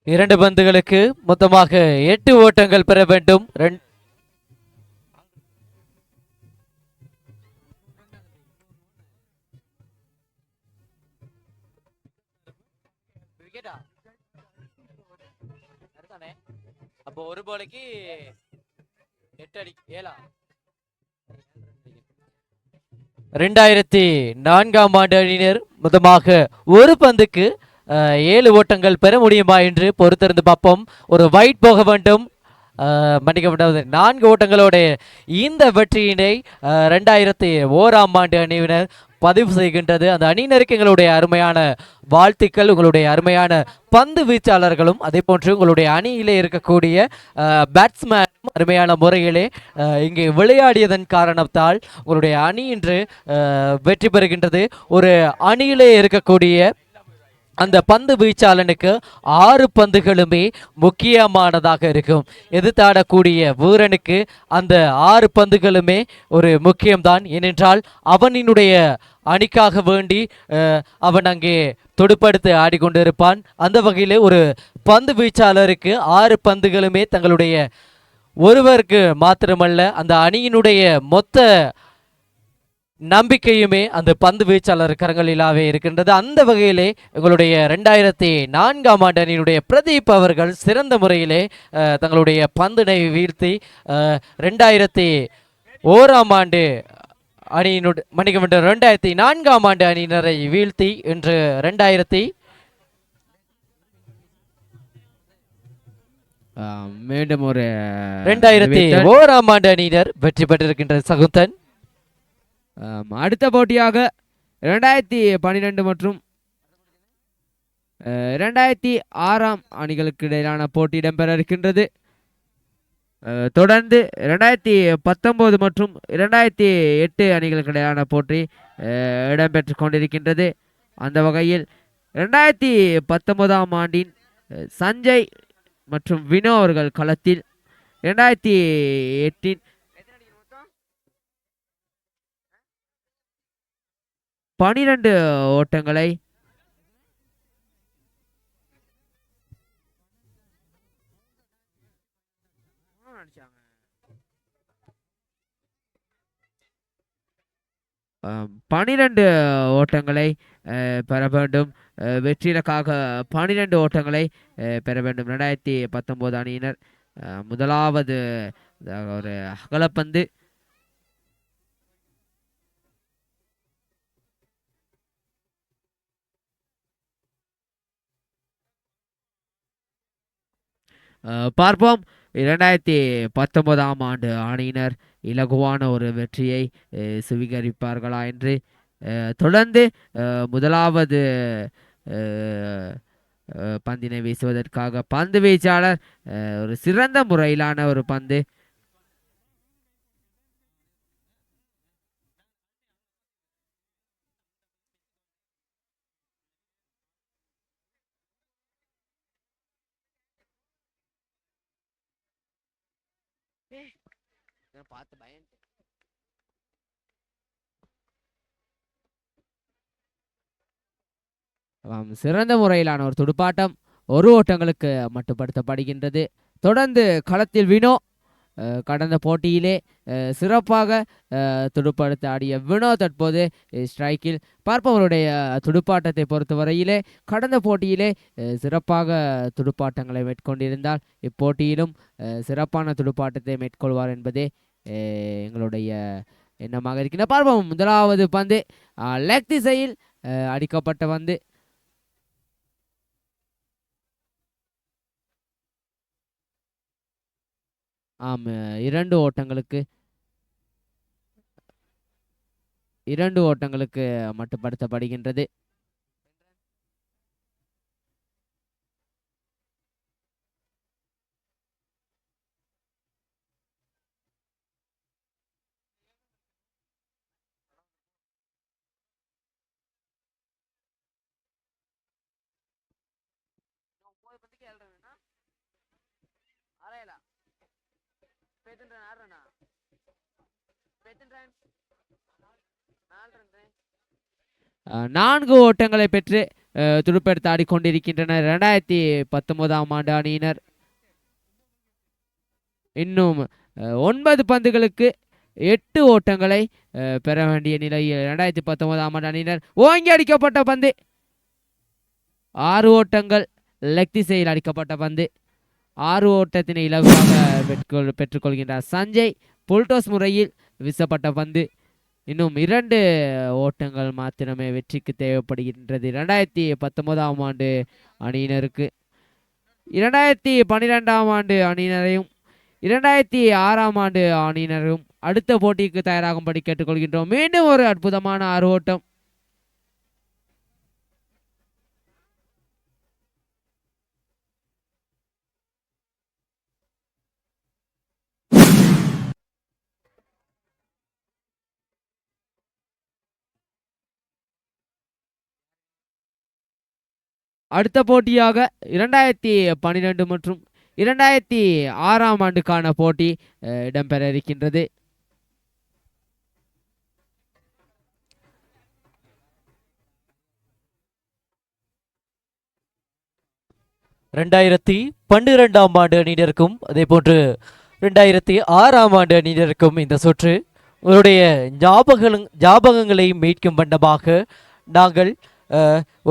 இரண்டு பந்துகளுக்கு மொத்தமாக 8 ஓட்டங்கள் பெற வேண்டும். அப்போ ஒரு பாலுக்கு 8 அடி 7 2004ஆம் ஆண்டு அணியினர் மொத்தமாக ஒரு பந்துக்கு 7 ஓட்டங்கள் பெற முடியுமா என்று பொறுத்திருந்து பார்ப்போம். ஒரு வைட் போக வேண்டும், மன்னிக்கப்பட்டது 4 ஓட்டங்களோட இந்த வெற்றியினை 2001ஆம் ஆண்டு அணியினர் பதிவு செய்கின்றது. அந்த அணியினருக்கு எங்களுடைய அருமையான வாழ்த்துக்கள். உங்களுடைய அருமையான பந்து வீச்சாளர்களும் அதே போன்று உங்களுடைய அணியிலே இருக்கக்கூடிய பேட்ஸ்மேனும் அருமையான முறையிலே இங்கே விளையாடியதன் காரணத்தால் உங்களுடைய அணி இன்று வெற்றி பெறுகின்றது. ஒரு அணியிலே இருக்கக்கூடிய அந்த பந்து வீச்சாளனுக்கு 6 பந்துகளுமே முக்கியமானதாக இருக்கும். எதிர்த்தாடக்கூடிய வீரனுக்கு அந்த 6 பந்துகளுமே ஒரு முக்கியம்தான். ஏனென்றால் அவனினுடைய அணிக்காக வேண்டி அவன் அங்கே துடுப்படுத்து ஆடிக்கொண்டிருப்பான். அந்த வகையில் ஒரு பந்து வீச்சாளருக்கு 6 பந்துகளுமே தங்களுடைய ஒருவருக்கு மாத்திரமல்ல அந்த அணியினுடைய மொத்த நம்பிக்கையுமே அந்த பந்து வீச்சாளர் கரங்களிலாவே இருக்கின்றது. அந்த வகையிலே எங்களுடைய 2004ஆம் ஆண்டு அணியினுடைய பிரதீப் அவர்கள் சிறந்த முறையிலே தங்களுடைய பந்தினை வீழ்த்தி 2001ஆம் ஆண்டு அணியினுடைய மன்னிக்க 2004ஆம் ஆண்டு அணியினரை வீழ்த்தி இன்று 2001ஆம் ஆண்டு அணியினர் வெற்றி பெற்றிருக்கின்ற சகுந்தன். அடுத்த போட்டியாக 2012 மற்றும் 2006ஆம் அணிகளுக்கு இடையிலான போட்டி இடம்பெற இருக்கின்றது. தொடர்ந்து 2019 மற்றும் 2008 அணிகளுக்கு இடையிலான போட்டி இடம்பெற்று கொண்டிருக்கின்றது. அந்த வகையில் 2019ஆம் ஆண்டின் சஞ்சய் மற்றும் வினோ அவர்கள் களத்தில் 2008 12 ஓட்டங்களை 12 ஓட்டங்களை பெற வேண்டும். வெற்றியிலக்காக 12 ஓட்டங்களை பெற வேண்டும் 2019 அணியினர். முதலாவது ஒரு அகலப்பந்து பார்ப்போம். 2019ஆம் ஆண்டு அணியினர் இலகுவான ஒரு வெற்றியை சுவீகரிப்பார்களா என்று. தொடர்ந்து முதலாவது பந்தினை வீசுவதற்காக பந்து வீச்சாளர் ஒரு சிறந்த முறையிலான ஒரு பந்து பார்த்து பயன் சிறந்த முறையிலான ஒரு துடுப்பாட்டம் 1 ஓட்டங்களுக்கு மட்டுப்படுத்தப்படுகின்றது. தொடர்ந்து களத்தில் வினோ கடந்த போட்டியிலே சிறப்பாக துடுப்படுத்த ஆடிய வினோ தற்போது ஸ்ட்ரைக்கில். பார்ப்பவருடைய துடுப்பாட்டத்தை பொறுத்தவரையிலே கடந்த போட்டியிலே சிறப்பாக துடுப்பாட்டங்களை மேற்கொண்டிருந்தால் இப்போட்டியிலும் சிறப்பான துடுப்பாட்டத்தை மேற்கொள்வார் என்பதே எங்களுடைய எண்ணமாக இருக்கின்ற. பார்ப்போம். முதலாவது பந்து லெக் திசையில் அடிக்கப்பட்ட வந்து ஆம் 2 ஓட்டங்களுக்கு மட்டுப்படுத்தப்படுகின்றது. 4 ஓட்டங்களை பெற்று துடுப்பெடுத்து ஆடிக்கொண்டிருக்கின்றனர் 2019ஆம் ஆண்டு அணியினர். இன்னும் 9 பந்துகளுக்கு 8 ஓட்டங்களை பெற வேண்டிய நிலையில் 2019ஆம் ஆண்டு அணியினர். ஓங்கி அடிக்கப்பட்ட பந்து 6 ஓட்டங்கள். லெக் திசையில் அடிக்கப்பட்ட பந்து 6 ஓட்டத்தினை இலகுவாக பெற்றுக்கொள்கின்றார் சஞ்சய். புல்டோஸ் முறையில் வீசப்பட்ட பந்து இன்னும் 2 ஓட்டங்கள் மாத்திரமே வெற்றிக்கு தேவைப்படுகின்றது 2019ஆம் ஆண்டு அணியினருக்கு. 2012ஆம் ஆண்டு அணியினரையும் 2006ஆம் ஆண்டு அணியினரும் அடுத்த போட்டிக்கு தயாராகும்படி கேட்டுக்கொள்கின்றோம். மீண்டும் ஒரு அற்புதமான 6 ஓட்டம். அடுத்த போட்டியாக 2012 மற்றும் 2006ஆம் ஆண்டுக்கான போட்டி இடம்பெற இருக்கின்றது. 2012ஆம் ஆண்டு அணியினருக்கும் அதே போன்று 2006ஆம் ஆண்டு அணியினருக்கும் இந்த சுற்று உங்களுடைய ஞாபகங்களை மீட்கும் வண்ணமாக நாங்கள்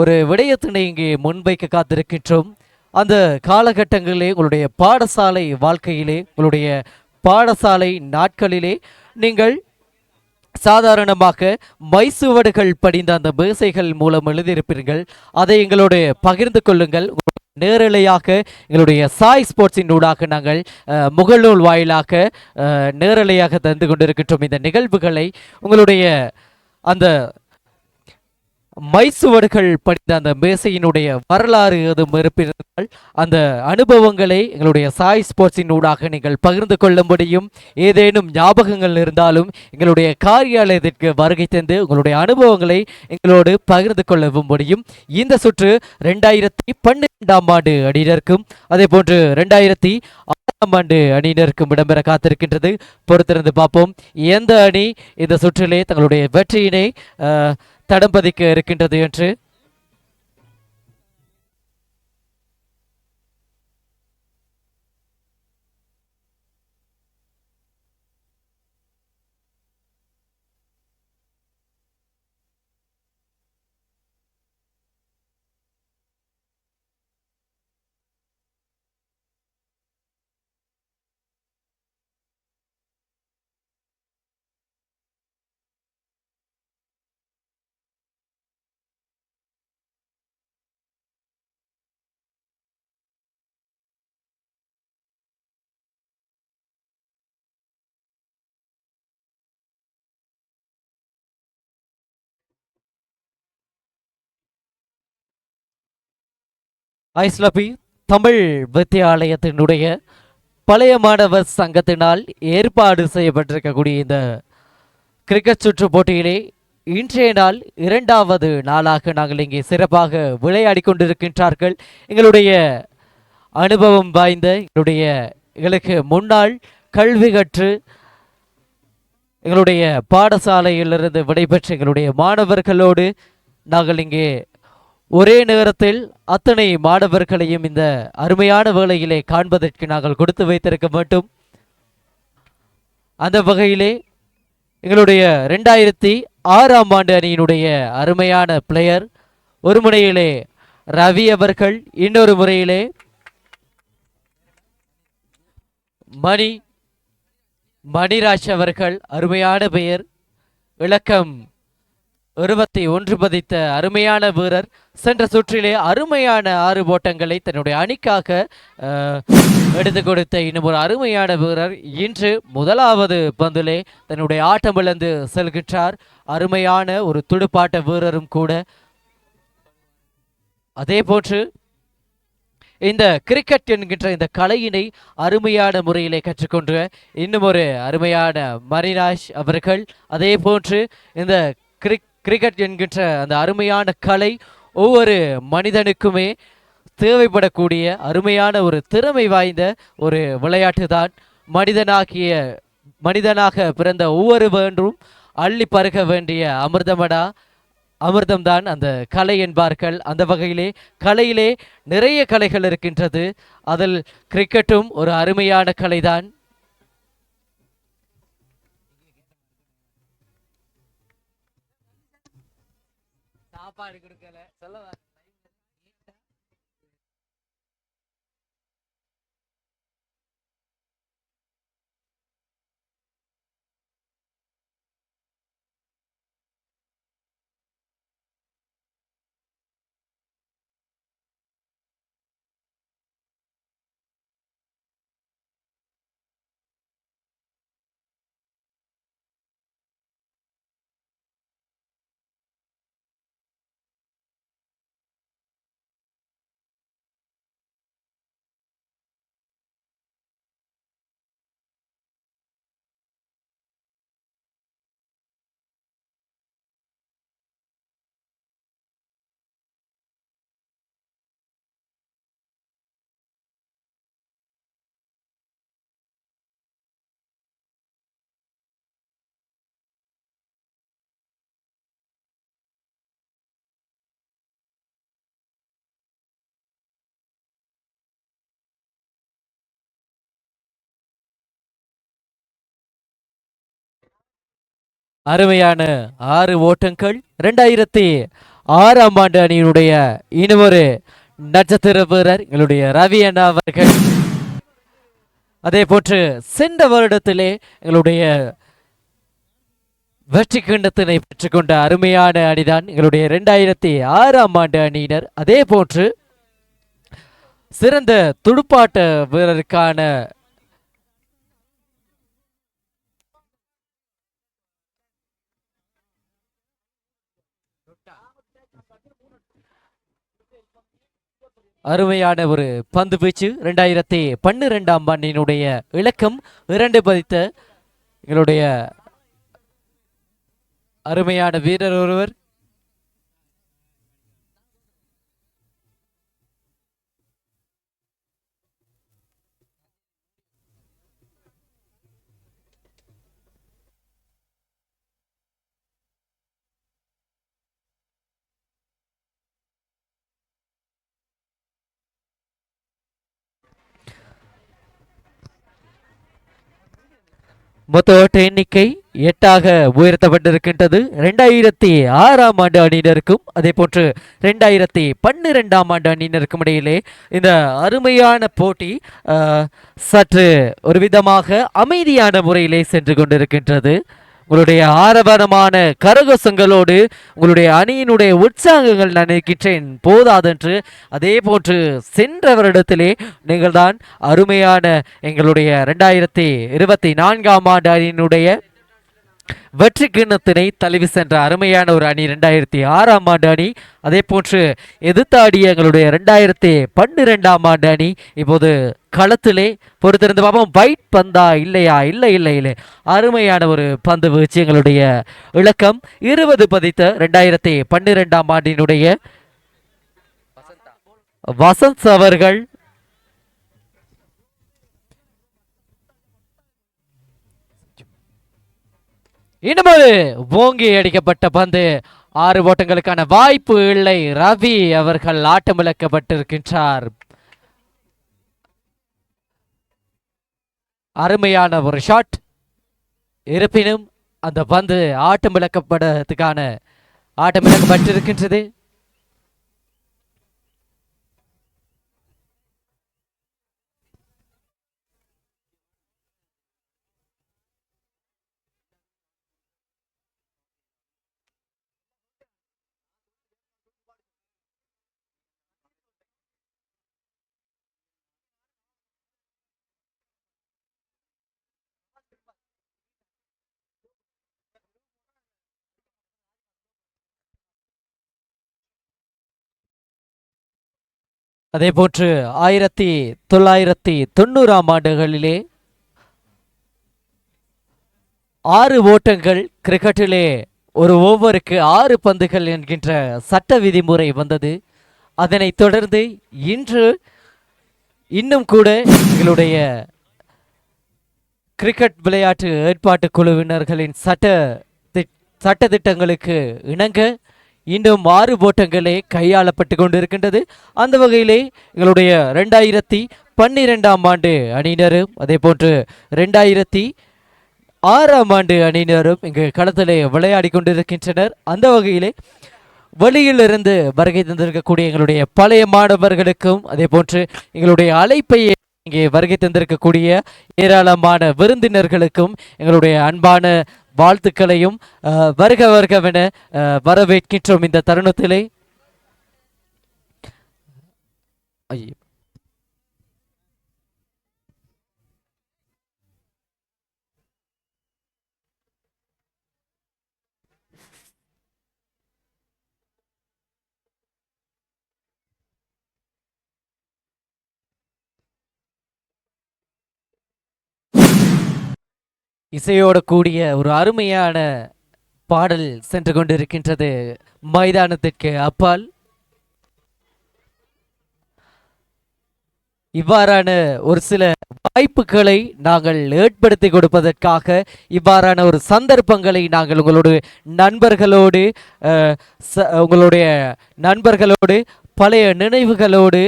ஒரு விடயத்தினை இங்கே முன்வைக்க காத்திருக்கின்றோம். அந்த காலகட்டங்களிலே உங்களுடைய பாடசாலை வாழ்க்கையிலே உங்களுடைய பாடசாலை நாட்களிலே நீங்கள் சாதாரணமாக மைசுவடுகள் படிந்த அந்த மேசைகள் மூலம் எழுதியிருப்பீர்கள். அதை எங்களோடு பகிர்ந்து கொள்ளுங்கள். நேரலையாக எங்களுடைய சாய் ஸ்போர்ட்ஸின் ஊடாக நாங்கள் முகநூல் வாயிலாக நேரலையாக தந்து கொண்டிருக்கின்றோம். இந்த நிகழ்வுகளை உங்களுடைய அந்த மைசுவடுகள் படித்த அந்த மேசையினுடைய வரலாறு எதுவும் இருப்பீர்கள் அந்த அனுபவங்களை எங்களுடைய சாய் ஸ்போர்ட்ஸின் ஊடாக நீங்கள் பகிர்ந்து கொள்ள முடியும். ஏதேனும் ஞாபகங்கள் இருந்தாலும் எங்களுடைய காரியாலயத்திற்கு வருகை தந்து உங்களுடைய அனுபவங்களை எங்களோடு பகிர்ந்து கொள்ள முடியும். இந்த சுற்று 2012ஆம் ஆண்டு அணியினருக்கும் அதே போன்று 2006ஆம் ஆண்டு அணியினருக்கும் இடம்பெற காத்திருக்கின்றது. பொறுத்திருந்து பார்ப்போம் எந்த அணி இந்த சுற்றிலே தங்களுடைய வெற்றியினை தடம் பதிக்க இருக்கின்றது என்று. ஐஸ்லபி தமிழ் வித்தியாலயத்தினுடைய பழைய மாணவர் சங்கத்தினால் ஏற்பாடு செய்யப்பட்டிருக்கக்கூடிய இந்த கிரிக்கெட் சுற்று போட்டியிலே இன்றைய நாள் 2வது நாளாக நாங்கள் இங்கே சிறப்பாக விளையாடி கொண்டிருக்கின்றார்கள். எங்களுடைய அனுபவம் வாய்ந்த எங்களுக்கு முன்னாள் கல்வி கற்று எங்களுடைய பாடசாலையிலிருந்து விடைபெற்ற எங்களுடைய மாணவர்களோடு நாங்கள் இங்கே ஒரே நேரத்தில் அத்தனை மாணவர்களையும் இந்த அருமையான வேளையிலே காண்பதற்கு நாங்கள் கொடுத்து வைத்திருக்க வேண்டும். அந்த வகையிலே எங்களுடைய 2006ஆம் ஆண்டு அணியினுடைய அருமையான பிளேயர் ஒரு முறையிலே ரவி அவர்கள், இன்னொரு முறையிலே மணிராஜ் அவர்கள். அருமையான பெயர், இலக்கம் 21 பதித்த அருமையான வீரர். சென்ற சுற்றிலே அருமையான 6 ஓட்டங்களை தன்னுடைய அணிக்காக எடுத்து கொடுத்த இன்னும் ஒரு அருமையான வீரர் இன்று 1வது பந்திலே தன்னுடைய ஆட்டம் இழந்து செல்கின்றார். அருமையான ஒரு துடுப்பாட்ட வீரரும் கூட. அதே போன்று இந்த கிரிக்கெட் என்கின்ற இந்த கலையினை அருமையான முறையிலே கற்றுக்கொண்ட இன்னும் ஒரு அருமையான மணிராஜ் அவர்கள். அதே போன்று இந்த கிரிக்கெட் என்கின்ற அந்த அருமையான கலை ஒவ்வொரு மனிதனுக்குமே தேவைப்படக்கூடிய அருமையான ஒரு திறமை வாய்ந்த ஒரு விளையாட்டு தான். மனிதனாகிய மனிதனாக பிறந்த ஒவ்வொருவரும் அள்ளி பருக வேண்டிய அமிர்தமடா, அமிர்தம்தான் அந்த கலை என்பார்கள். அந்த வகையிலே கலையிலே நிறைய கலைகள் இருக்கின்றது. அதில் கிரிக்கெட்டும் ஒரு அருமையான கலைதான். சாப்பாடு கொடுக்கல சொல்ல அருமையான 6 ஓட்டங்கள். 2006ஆம் ஆண்டு அணியினுடைய இன்னொரு நட்சத்திர வீரர் எங்களுடைய ரவி அண்ணா அவர்கள். அதே போன்று சென்ற வருடத்திலே எங்களுடைய வெற்றி கிண்ணத்தினை பெற்றுக்கொண்ட அருமையான அணிதான் எங்களுடைய 2006ஆம் ஆண்டு அணியினர். அதே போன்று சிறந்த துடுப்பாட்ட வீரருக்கான அருமையான ஒரு பந்து வீச்சு. 2012ஆம் ஆண்டினுடைய இலக்கம் 2 பதித்த எங்களுடைய அருமையான வீரர் ஒருவர். மொத்த ஓட்ட எண்ணிக்கை 8ஆக உயர்த்தப்பட்டிருக்கின்றது. 2006ஆம் ஆண்டு அணியினருக்கும் அதே போன்று 2012ஆம் ஆண்டு அணியினருக்கும் இடையிலே இந்த அருமையான போட்டி சற்று ஒரு விதமாக அமைதியான முறையிலே சென்று கொண்டிருக்கின்றது. உங்களுடைய ஆரவாரமான கரகோஷங்களோடு உங்களுடைய அணியினுடைய உற்சாகங்கள் நான் நினைக்கின்றேன் போதாதென்று. அதே போன்று சென்ற வருடத்திலே நீங்கள் தான் அருமையான எங்களுடைய 2024ஆம் ஆண்டு அணியினுடைய வெற்றி கிண்ணத்தினை தழுவி சென்ற அருமையான ஒரு அணி 2006ஆம் ஆண்டு அணி. அதே போன்று எதிர்த்தாடிய எங்களுடைய 2012ஆம் ஆண்டு அணி இப்போது களத்திலே பொறுத்திருந்து பார்ப்போம். வைட் பந்தா இல்லையா? இல்லை இல்லை இல்லை, அருமையான ஒரு பந்து வீச்சு. எங்களுடைய இலக்கம் 20 பதித்த 2012ஆம் ஆண்டினுடைய வசந்த் அவர்கள். இன்னும் ஓங்கி அடிக்கப்பட்ட பந்து. 6 ஓட்டங்களுக்கான வாய்ப்பு இல்லை. ரவி அவர்கள் ஆட்டமிழக்கப்பட்டிருக்கின்றார். அருமையான ஒரு ஷாட். இருப்பினும் அந்த பந்து ஆட்டமிழக்கப்பட்டிருக்கின்றது. அதே போன்று 1990ஆம் ஆண்டுகளிலே 6 ஓட்டங்கள் கிரிக்கெட்டிலே ஒரு ஓவருக்கு 6 பந்துகள் என்கின்ற சட்ட விதிமுறை வந்தது. அதனைத் தொடர்ந்து இன்று இன்னும் கூட எங்களுடைய கிரிக்கெட் விளையாட்டு ஏற்பாட்டு குழுவினர்களின் சட்ட திட்டங்களுக்கு இணங்க இன்னும் 6 ஓட்டங்களே கையாளப்பட்டு கொண்டிருக்கின்றது. அந்த வகையிலே எங்களுடைய 2012ஆம் ஆண்டு அணியினரும் அதே போன்று 2006ஆம் ஆண்டு அணியினரும் இங்கு களத்திலே விளையாடி கொண்டிருக்கின்றனர். அந்த வகையிலே வெளியிலிருந்து வருகை தந்திருக்கக்கூடிய எங்களுடைய பழைய மாணவர்களுக்கும் அதே போன்று எங்களுடைய அழைப்பை இங்கே வருகை தந்திருக்கக்கூடிய ஏராளமான விருந்தினர்களுக்கும் எங்களுடைய அன்பான வாழ்த்துக்களையும் வருக வருகவென வரவேற்கின்றோம். இந்த தருணத்திலே இசையோடு கூடிய ஒரு அருமையான பாடல் சென்று கொண்டிருக்கின்றது மைதானத்திற்கு அப்பால். இவ்வாறான ஒரு சில வாய்ப்புகளை நாங்கள் ஏற்படுத்தி கொடுப்பதற்காக இவ்வாறான ஒரு சந்தர்ப்பங்களை நாங்கள் உங்களுடைய நண்பர்களோடு பழைய நினைவுகளோடு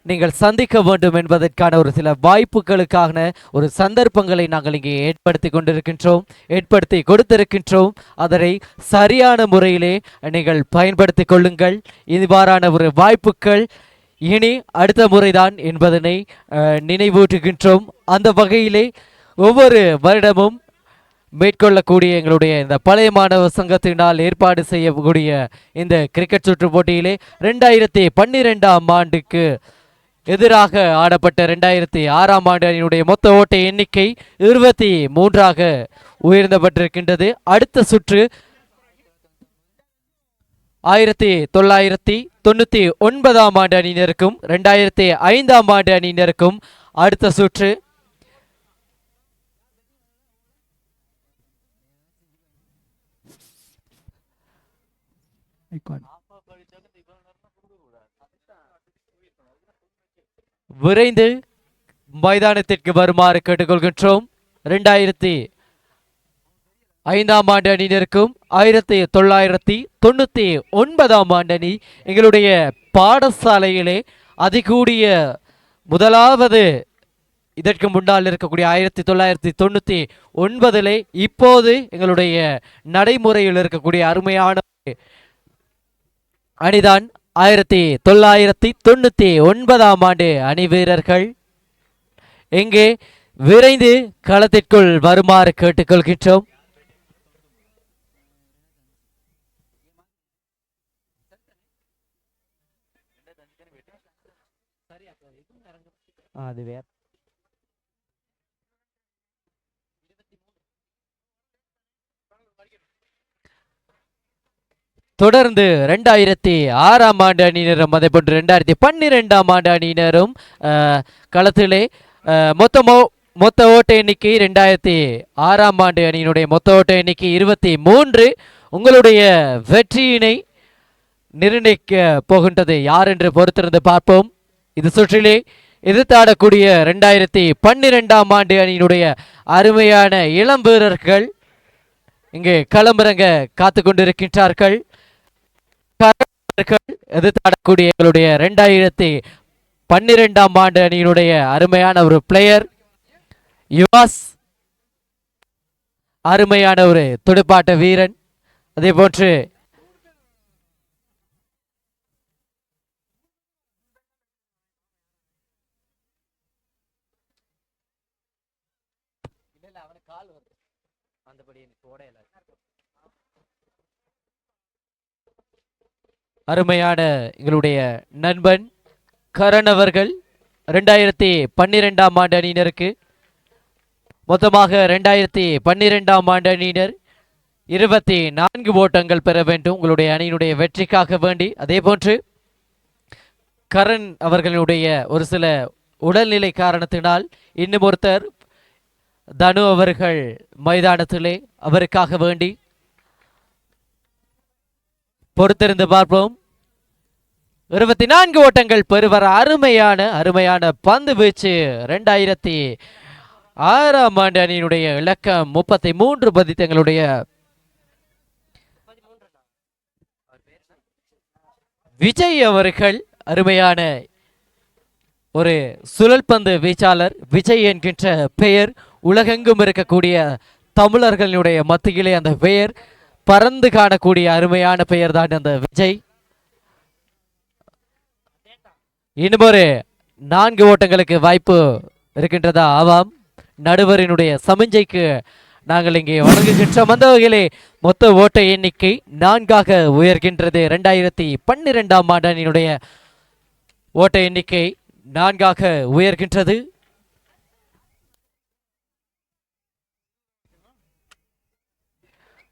நீங்கள் சந்திக்க வேண்டும் என்பதற்கான ஒரு சில வாய்ப்புகளுக்கான ஒரு சந்தர்ப்பங்களை நாங்கள் இங்கே ஏற்படுத்தி கொடுத்திருக்கின்றோம். அதனை சரியான முறையிலே நீங்கள் பயன்படுத்தி கொள்ளுங்கள். இவ்வாறான ஒரு வாய்ப்புகள் இனி அடுத்த முறைதான் என்பதனை நினைவூட்டுகின்றோம். அந்த வகையிலே ஒவ்வொரு வருடமும் மேற்கொள்ளக்கூடிய எங்களுடைய இந்த பழைய மாணவ சங்கத்தினால் ஏற்பாடு செய்யக்கூடிய இந்த கிரிக்கெட் சுற்று போட்டியிலே 2012ஆம் ஆண்டுக்கு எதிராக ஆடப்பட்ட 2006ஆம் ஆண்டு அணியினுடைய மொத்த ஓட்ட எண்ணிக்கை 23ஆக உயர்ந்தப்பட்டிருக்கின்றது. அடுத்த சுற்று 1999ஆம் ஆண்டு அணியினருக்கும் 2005ஆம் ஆண்டு அணியினருக்கும் அடுத்த சுற்று விரைந்து மைதானத்திற்கு வருமாறு கேட்டுக்கொள்கின்றோம். 2005ஆம் ஆண்டு அணியினருக்கும் 1999ஆம் ஆண்டு அணி எங்களுடைய பாடசாலையிலே அதிகூடிய முதலாவது இதற்கு முன்னால் இருக்கக்கூடிய 1999 இப்போது எங்களுடைய நடைமுறையில் இருக்கக்கூடிய அருமையான அணிதான் 1999ஆம் ஆண்டு அணி வீரர்கள் எங்கே விரைந்து களத்திற்குள் வருமாறு கேட்டுக்கொள்கின்றோம். அது வேற தொடர்ந்து 2006ஆம் ஆண்டு அணியினரும் அதே போன்று 2012ஆம் ஆண்டு அணியினரும் களத்திலே மொத்த ஓட்ட எண்ணிக்கை 2006ஆம் ஆண்டு அணியினுடைய மொத்த ஓட்ட எண்ணிக்கை 23. உங்களுடைய வெற்றியினை நிர்ணயிக்க போகின்றது யார் என்று பொறுத்திருந்து பார்ப்போம். இது சுற்றிலே எதிர்த்தாடக்கூடிய 2012ஆம் ஆண்டு அணியினுடைய அருமையான இளம் வீரர்கள் இங்கே களமிறங்க காத்து கொண்டிருக்கின்றார்கள். எதிர்த்தாடக்கூடிய எங்களுடைய 2012ஆம் ஆண்டு அணியினுடைய அருமையான ஒரு பிளேயர் யுவாஸ், அருமையான ஒரு துடுப்பாட்ட வீரன். அதே போன்று அருமையான எங்களுடைய நண்பன் கரண் அவர்கள் 2012ஆம் ஆண்டு அணியினருக்கு மொத்தமாக 2012ஆம் ஆண்டு அணியினர் 24 ஓட்டங்கள் பெற வேண்டும் உங்களுடைய அணியினுடைய வெற்றிக்காக வேண்டி. அதே போன்று கரண் அவர்களுடைய ஒரு சில உடல்நிலை காரணத்தினால் இன்னும் ஒருத்தர் தனு அவர்கள் மைதானத்திலே அவருக்காக வேண்டி பொறுத்திருந்து பார்ப்போம். 24 ஓட்டங்கள் பெறுவர். அருமையான பந்து வீச்சு ஆறாம் ஆண்டு அணியினுடைய இலக்கம் 33 பதித்தங்களுடைய விஜய் அவர்கள் அருமையான ஒரு சுழல்பந்து வீச்சாளர். விஜய் என்கின்ற பெயர் உலகெங்கும் இருக்கக்கூடிய தமிழர்களுடைய மத்தியிலே அந்த பெயர் பறந்து காணக்கூடிய அருமையான பெயர் தான் அந்த விஜய். இன்னும் ஒரு 4 ஓட்டங்களுக்கு வாய்ப்பு இருக்கின்றதா? ஆவாம். நடுவரினுடைய சமிஞ்சைக்கு நாங்கள் இங்கே வழங்குகின்றோம். அந்த வகையிலே மொத்த ஓட்ட எண்ணிக்கை 4ஆக உயர்கின்றது. 2012ஆம் ஆண்டினுடைய ஓட்ட எண்ணிக்கை 4ஆக உயர்கின்றது.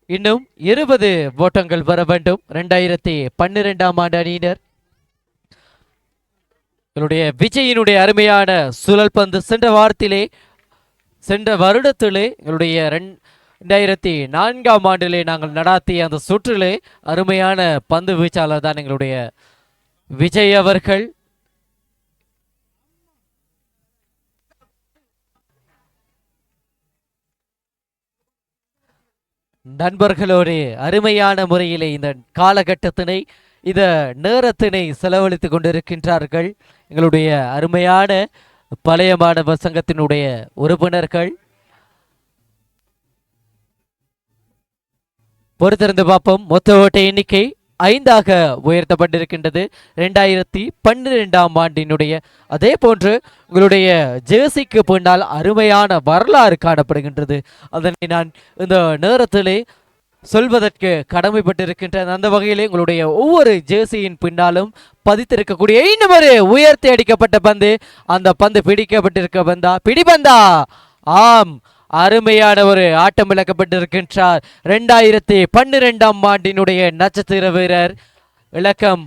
இன்னும் 20 ஓட்டங்கள் வர வேண்டும். 2012ஆம் ஆண்டு அணியினர் விஜயினுடைய அருமையான சுழல் பந்து சென்ற வருடத்திலே எங்களுடைய 2004ஆம் ஆண்டிலே நாங்கள் நடாத்திய அந்த சுற்றிலே அருமையான பந்து வீச்சாளர் தான் எங்களுடைய விஜய் அவர்கள். நண்பர்களோடு அருமையான முறையிலே இந்த காலகட்டத்தினை இந்த நேரத்தினை செலவழித்து கொண்டிருக்கின்றார்கள் எங்களுடைய அருமையான பழைய மாணவர் சங்கத்தினுடைய உறுப்பினர்கள். பொறுத்திருந்து பார்ப்போம். மொத்த ஓட்ட எண்ணிக்கை 5ஆக உயர்த்தப்பட்டிருக்கின்றது 2012ஆம் ஆண்டினுடைய. அதே போன்று உங்களுடைய ஜெர்சிக்கு பின்னால் அருமையான வரலாறு காணப்படுகின்றது. அதனை நான் இந்த நேரத்திலே சொல்வதற்கு கடமைப்பட்டிருக்கின்றன. அந்த வகையிலே உங்களுடைய ஒவ்வொரு ஜெர்சியின் பின்னாலும் பதித்திருக்கக்கூடிய இன்னும் ஒரு உயர்த்தி அடிக்கப்பட்ட பந்து, அந்த பந்து பிடிக்கப்பட்டிருக்க பந்தா, பிடிபந்தா? ஆம், அருமையான ஒரு ஆட்டம் இழக்கப்பட்டிருக்கின்றார் 2012ஆம் ஆண்டினுடைய நட்சத்திர வீரர் இலக்கம்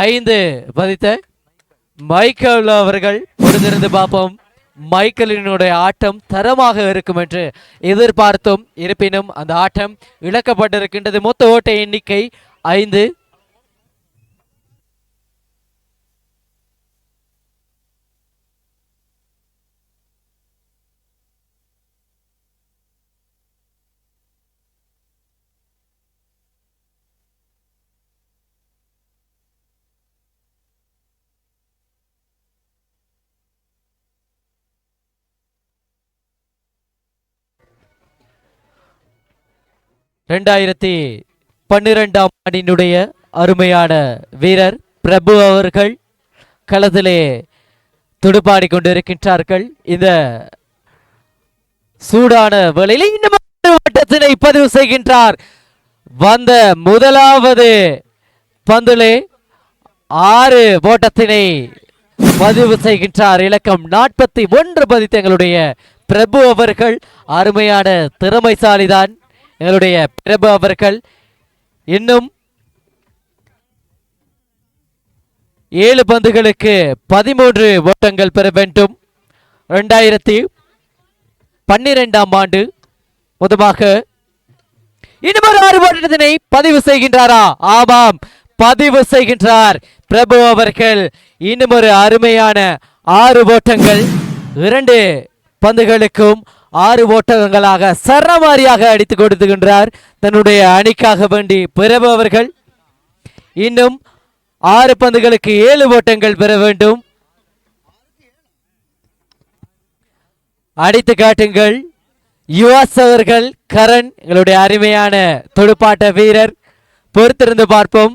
5 பதித்த மைக்கேல் அவர்கள். பொறுத்திருந்து பார்ப்போம். மைக்கேலினுடைய ஆட்டம் தரமாக இருக்கும் என்று எதிர்பார்த்தோம். இருப்பினும் அந்த ஆட்டம் இழக்கப்பட்டிருக்கின்றது. மொத்த ஓட்ட எண்ணிக்கை 5. ரெண்டாயிரத்தி 12ஆம் ஆண்டினுடைய அருமையான வீரர் பிரபு அவர்கள் களத்திலே துடுப்பாடி கொண்டிருக்கின்றார்கள். இந்த சூடான வேளையில் இன்னும் வட்டத்தினை பதிவு செய்கின்றார். வந்த முதலாவது பந்திலே 6 ஓட்டத்தினை பதிவு செய்கின்றார். இலக்கம் 41 பதித்த எங்களுடைய பிரபு அவர்கள். அருமையான திறமைசாலிதான் எங்களுடைய பிரபு அவர்கள். இன்னும் 7 பந்துகளுக்கு 13 ஓட்டங்கள் பெற வேண்டும். 2012ஆம் ஆண்டு மொத்தமாக இன்னும் ஒரு 6 ஓட்டத்தினை பதிவு செய்கின்றாரா? ஆமாம், பதிவு செய்கின்றார் பிரபு அவர்கள். இன்னும் ஒரு அருமையான 6 ஓட்டங்கள். 2 பந்துகளுக்கும் 6 ஓட்டங்களாக சரமாரியாக அடித்து கொடுத்துகின்றார் தன்னுடைய அணிக்காக வேண்டி பிரபு அவர்கள். இன்னும் 6 பந்துகளுக்கு 7 ஓட்டங்கள் பெற வேண்டும். அடித்து காட்டுங்கள் யுவாஸ் அவர்கள். கரண் எங்களுடைய அருமையான துடுப்பாட்ட வீரர். பொறுத்திருந்து பார்ப்போம்.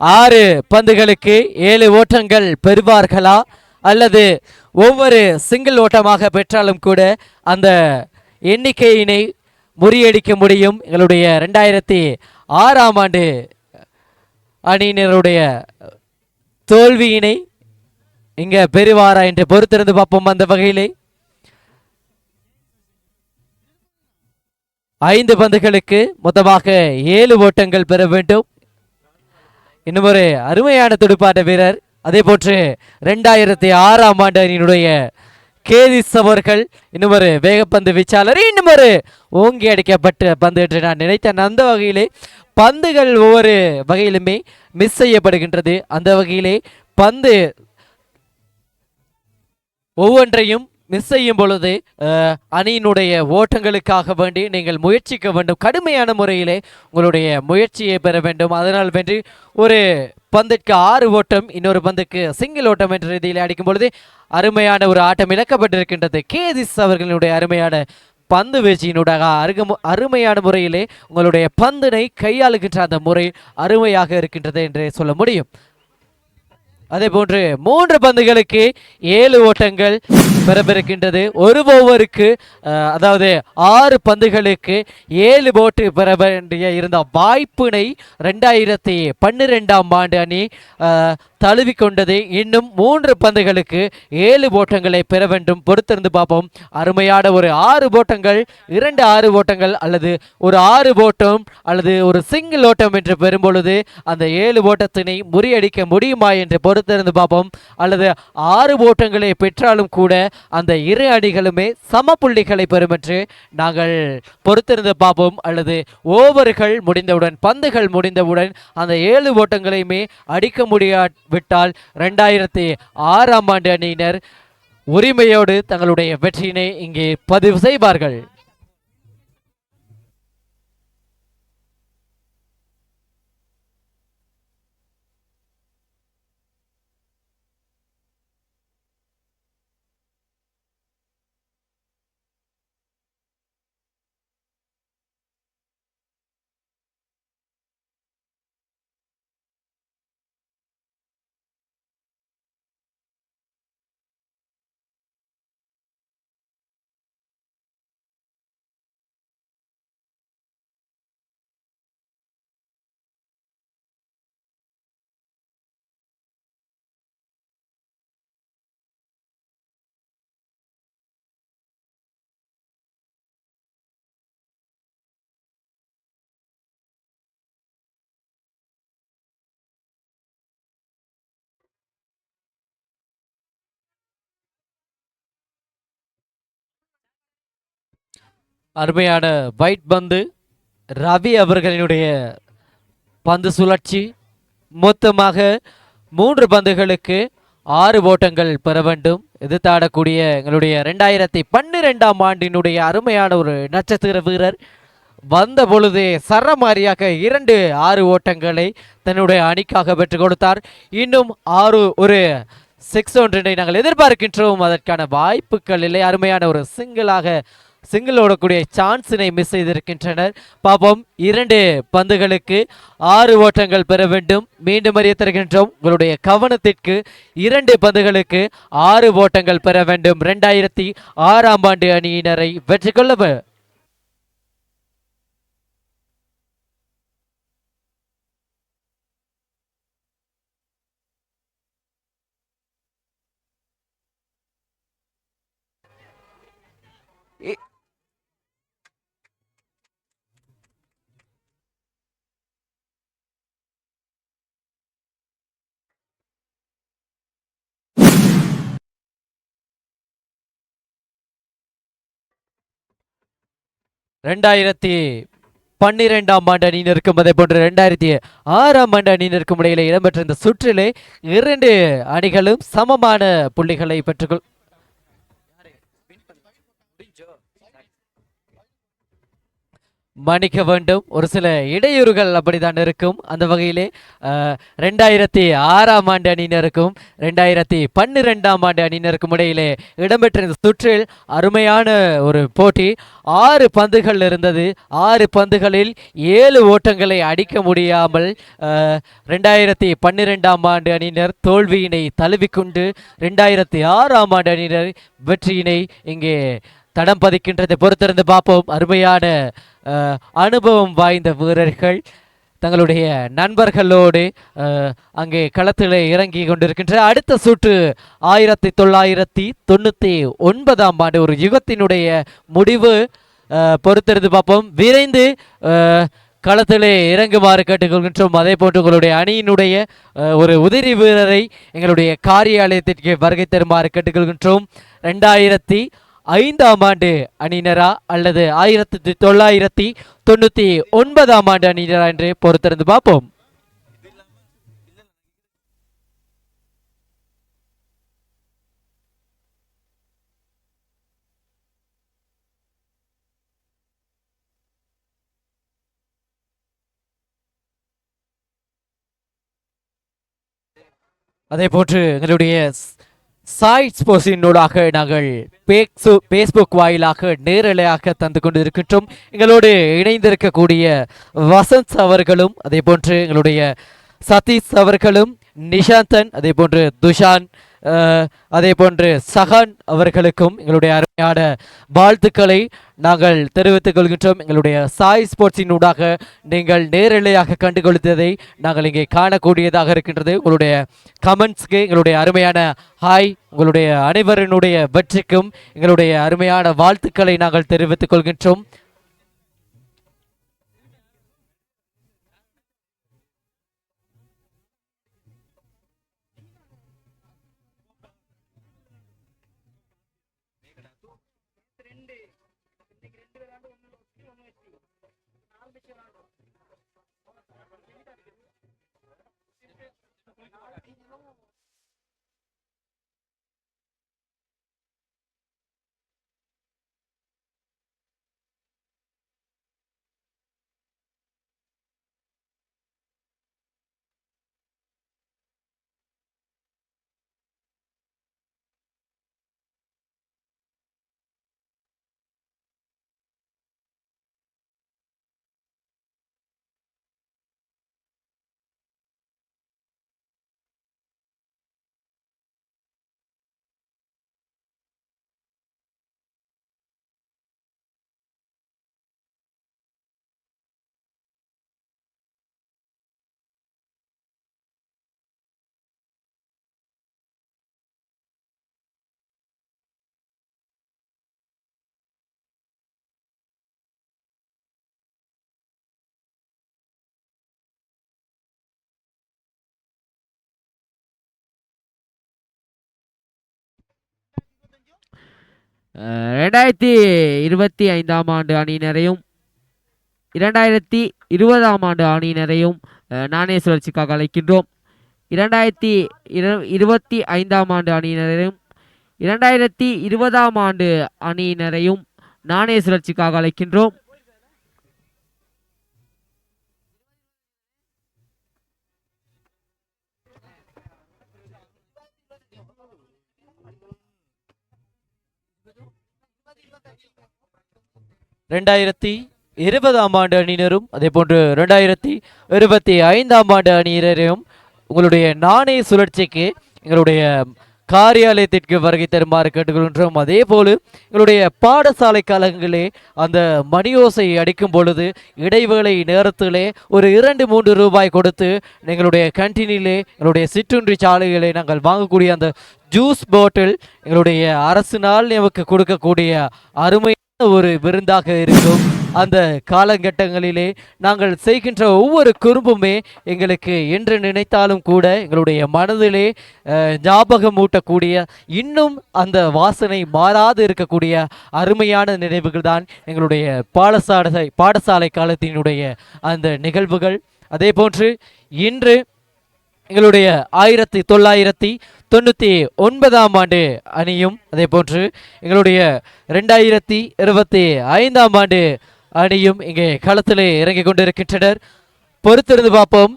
6 பந்துகளுக்கு 7 ஓட்டங்கள் பெறுவார்களா அல்லது ஒவ்வொரு சிங்கிள் ஓட்டமாக பெற்றாலும் கூட அந்த எண்ணிக்கையினை முறியடிக்க முடியும் எங்களுடைய 2006ஆம் ஆண்டு அணியினருடைய தோல்வியினை இங்க பெறுவாரா என்று பொறுத்திருந்து பார்ப்போம். அந்த வகையிலே 5 பந்துகளுக்கு மொத்தமாக 7 ஓட்டங்கள் பெற வேண்டும். இன்னும் ஒரு அருமையான துடுப்பாட்ட வீரர். அதே போன்று 2006ஆம் ஆண்டு அணியினுடைய கேதிஸ் அவர்கள் இன்னும் ஒரு வேகப்பந்து வீச்சாளர். இன்னும் ஒரு ஓங்கி அடிக்கப்பட்ட பந்து என்று நான் நினைத்தேன். அந்த வகையிலே பந்துகள் ஒவ்வொரு வகையிலுமே மிஸ் செய்யப்படுகின்றது. அந்த வகையிலே பந்து ஒவ்வொன்றையும் மிஸ் செய்யும் பொழுது அணியினுடைய ஓட்டங்களுக்காக வேண்டி நீங்கள் முயற்சிக்க வேண்டும், கடுமையான முறையிலே உங்களுடைய முயற்சியை பெற வேண்டும். அதனால் வென்று ஒரு பந்திற்கு 6 ஓட்டம், இன்னொரு பந்துக்கு சிங்கிள் ஓட்டம் என்ற ரீதியில் அடிக்கும் பொழுது அருமையான ஒரு ஆட்டம் இழக்கப்பட்டிருக்கின்றது. கேதிஸ் அவர்களுடைய அருமையான பந்து வீழ்ச்சியினுடைய அருமையான முறையிலே உங்களுடைய பந்தினை கையாளுகின்ற அந்த முறை அருமையாக இருக்கின்றது என்று சொல்ல முடியும். அதே போன்று 3 பந்துகளுக்கு 7 ஓட்டங்கள் பெறவிருக்கின்றது. ஒரு ஓவருக்கு அதாவது 6 பந்துகளுக்கு 7 ஓட்டு பெற வேண்டிய இருந்த வாய்ப்பினை 2012ஆம் ஆண்டு அணி தழுவிக்கொண்டது. இன்னும் 3 பந்துகளுக்கு 7 ஓட்டங்களை பெற வேண்டும். பொறுத்திருந்து பார்ப்போம். அருமையான ஒரு 6 ஓட்டங்கள், 6 ஓட்டங்கள் அல்லது ஒரு 6 ஓட்டம் அல்லது ஒரு சிங்கிள் ஓட்டம் என்று பெறும்பொழுது அந்த 7 ஓட்டத்தினை முறியடிக்க முடியுமா என்று பொறுத்திருந்து பார்ப்போம். அல்லது 6 ஓட்டங்களை பெற்றாலும் கூட அந்த இரு அணிகளுமே சம புள்ளிகளை பெறும் என்று நாங்கள் பொறுத்திருந்து பார்ப்போம். அல்லது ஓவர்கள் முடிந்தவுடன், பந்துகள் முடிந்தவுடன் அந்த 7 ஓட்டங்களையுமே அடிக்க முடியாவிட்டால் 2006ஆம் ஆண்டு அணியினர் உரிமையோடு தங்களுடைய வெற்றியினை இங்கே பதிவு செய்வார்கள். அருமையான வைட் பந்து, ரவி அவர்களினுடைய பந்து சுழற்சி. மொத்தமாக 3 பந்துகளுக்கு 6 ஓட்டங்கள் பெற வேண்டும். எதிர்த்தாடக்கூடிய எங்களுடைய 2012ஆம் ஆண்டினுடைய அருமையான ஒரு நட்சத்திர வீரர் வந்த பொழுதே சரமாரியாக 6 ஓட்டங்களை தன்னுடைய அணிக்காக பெற்றுக் கொடுத்தார். இன்னும் 6 ஒரு 6 ஒன்றினை நாங்கள் எதிர்பார்க்கின்றோம். அதற்கான வாய்ப்புகள் இல்லை. அருமையான ஒரு சிங்கிள் ஓடக்கூடிய சான்ஸினை மிஸ் செய்திருக்கின்றனர். பாப்போம். 2 பந்துகளுக்கு 6 ஓட்டங்கள் பெற வேண்டும். மீண்டும் அறிய தருகின்றோம் உங்களுடைய கவனத்திற்கு. 2 பந்துகளுக்கு 6 ஓட்டங்கள் பெற வேண்டும். 2006ஆம் ஆண்டு அணியினரை வெற்றி கொள்ள ரெண்டாயிரத்தி 12ஆம் ஆண்டு அணியினருக்கும் அதே போன்று 2006ஆம் ஆண்டு அணியினருக்கும் இடையிலே இடம்பெற்ற இந்த சுற்றிலே 2 அணிகளும் சமமான புள்ளிகளை பெற்றுக்கொள் மன்னிக்க வேண்டும். ஒரு சில இடையூறுகள் அப்படித்தான் இருக்கும். அந்த வகையிலே 2006ஆம் ஆண்டு அணியினருக்கும் 2012ஆம் ஆண்டு அணியினருக்கும் இடையிலே இடம்பெற்ற இந்த சுற்றில் அருமையான ஒரு போட்டி. 6 பந்துகள் இருந்தது. 6 பந்துகளில் 7 ஓட்டங்களை அடிக்க முடியாமல் 2012ஆம் ஆண்டு அணியினர் தோல்வியினை தழுவிக்கொண்டு 2006ஆம் ஆண்டு அணியினர் வெற்றியினை இங்கே தடம் பதிக்கின்றதை பொறுத்திருந்து பார்ப்போம். அருமையான அனுபவம் வாய்ந்த வீரர்கள் தங்களுடைய நண்பர்களோடு அங்கே களத்தில் இறங்கி கொண்டிருக்கின்ற அடுத்த சுற்று 1999ஆம் ஆண்டு ஒரு யுகத்தினுடைய முடிவு. பொறுத்திருந்து பார்ப்போம். விரைந்து களத்திலே இறங்குமாறு கேட்டுக்கொள்கின்றோம். அதே போன்று உங்களுடைய அணியினுடைய ஒரு உதிரி வீரரை எங்களுடைய காரியாலயத்திற்கு வருகை தருமாறு கேட்டுக்கொள்கின்றோம். 2005ஆம் ஆண்டு அணியினரா அல்லது 1999ஆம் ஆண்டு அணியினரா என்று பொறுத்திருந்து பார்ப்போம். அதே போன்று எங்களுடைய சாய் ஸ்போர்ட்ஸினூடாக நாங்கள் பேஸ்புக் வாயிலாக நேரலையாக தந்து கொண்டு இருக்கின்றோம். எங்களோடு இணைந்திருக்கக்கூடிய வசந்த் அவர்களும் அதே போன்று எங்களுடைய சதீஷ் அவர்களும் நிஷாந்தன் அதே போன்று துஷான் அதே போன்று சஹான் அவர்களுக்கும் எங்களுடைய அருமையான வாழ்த்துக்களை நாங்கள் தெரிவித்துக் கொள்கின்றோம். எங்களுடைய சாய் ஸ்போர்ட்ஸினூடாக நீங்கள் நேரலையாக கண்டுகொள்த்ததை நாங்கள் இங்கே காணக்கூடியதாக இருக்கின்றது. உங்களுடைய கமெண்ட்ஸ்க்கு எங்களுடைய அருமையான ஹாய், உங்களுடைய அனைவரினுடைய வெற்றிக்கும் எங்களுடைய அருமையான வாழ்த்துக்களை நாங்கள் தெரிவித்துக் கொள்கின்றோம். ரெண்டாயிரத்தி 25ஆம் ஆண்டு அணியினரையும் 2020ஆம் ஆண்டு அணியினரையும் நாணய சுழற்சிக்காக அழைக்கின்றோம். 2025ஆம் ஆண்டு அணியினரையும் 2020ஆம் ஆண்டு அணியினரையும் நாணய சுழற்சிக்காக அழைக்கின்றோம். ரெண்டாயிரத்தி 20ஆம் ஆண்டு அணியினரும் அதே போன்று 2025ஆம் ஆண்டு அணியினரையும் உங்களுடைய நாணய சுழற்சிக்கு எங்களுடைய காரியாலயத்திற்கு வருகை தருமாறு கேட்டுக்கொள்கின்றோம். அதே போல எங்களுடைய பாடசாலை காலங்களே அந்த மணியோசை அடிக்கும் பொழுது இடைவேளை நேரத்திலே ஒரு 2-3 ரூபாய் கொடுத்து எங்களுடைய கேன்டீனிலே எங்களுடைய சிற்றுண்டி சாலைகளை நாங்கள் வாங்கக்கூடிய அந்த ஜூஸ் பாட்டில் எங்களுடைய அரசினால் நமக்கு கொடுக்கக்கூடிய அருமையான ஒரு விருந்தாக இருக்கும். அந்த காலகட்டங்களிலே நாங்கள் செய்கின்ற ஒவ்வொரு குறும்புமே எங்களுக்கு என்று நினைத்தாலும் கூட எங்களுடைய மனதிலே ஞாபகம் ஊட்டக்கூடிய இன்னும் அந்த வாசனை மாறாது இருக்கக்கூடிய அருமையான நினைவுகள் தான் எங்களுடைய பாடசாலை காலத்தினுடைய அந்த நிகழ்வுகள். அதே போன்று இன்று எங்களுடைய 1999ஆம் ஆண்டு அணியும் அதே போன்று எங்களுடைய 2025ஆம் ஆண்டு அணியும் இங்கே களத்திலே இறங்கி கொண்டிருக்கின்றனர். பொறுத்திருந்து பார்ப்போம்.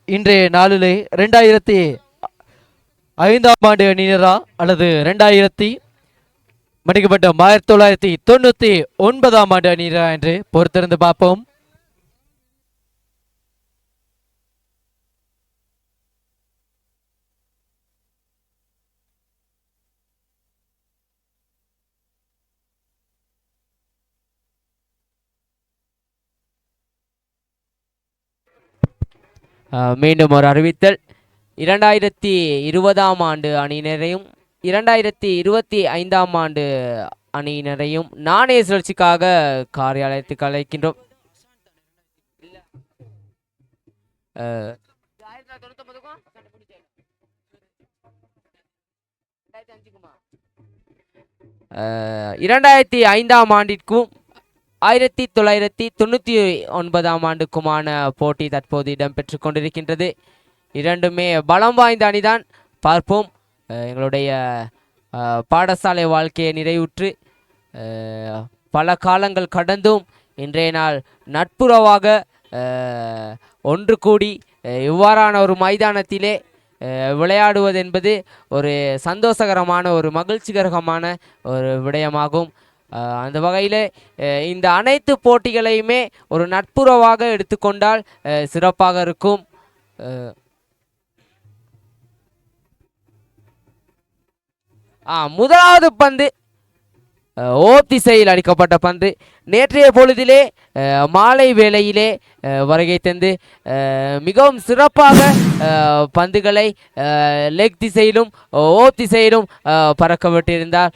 இன்றைய நாளிலே 2005ஆம் ஆண்டு அணியினரா அல்லது 1999ஆம் ஆண்டு அணியினரா என்று பொறுத்திருந்து பார்ப்போம். மீண்டும் ஒரு அறிவித்தல். 2020ஆம் ஆண்டு அணியினரையும் 2025ஆம் ஆண்டு அணியினரையும் நாணய சுழற்சிக்காக காரியாலயத்துக்கு அழைக்கின்றோம். இரண்டாயிரத்தி 5ஆம் ஆண்டிற்கும் 1999ஆம் ஆண்டுக்குமான போட்டி தற்போது இடம்பெற்று கொண்டிருக்கின்றது. இரண்டுமே பலம் வாய்ந்த அணிதான். பார்ப்போம். எங்களுடைய பாடசாலை வாழ்க்கையை நிறைவுற்று பல காலங்கள் கடந்தும் இன்றைய நாள் நட்புறவாக ஒன்று கூடி இவ்வாறான ஒரு மைதானத்திலே விளையாடுவது என்பது ஒரு சந்தோஷகரமான ஒரு மகிழ்ச்சிகரமான ஒரு விடயமாகும். அந்த வகையில் இந்த அனைத்து போட்டிகளையுமே ஒரு நட்புறவாக எடுத்துக்கொண்டால் சிறப்பாக இருக்கும். முதலாவது பந்து திசையில் அடிக்கப்பட்ட பந்து. நேற்றைய பொழுதிலே மாலை வேளையிலே வருகை தந்து மிகவும் சிறப்பாக பந்துகளை லெக் திசையிலும் திசையிலும் பறக்க விட்டிருந்தார்.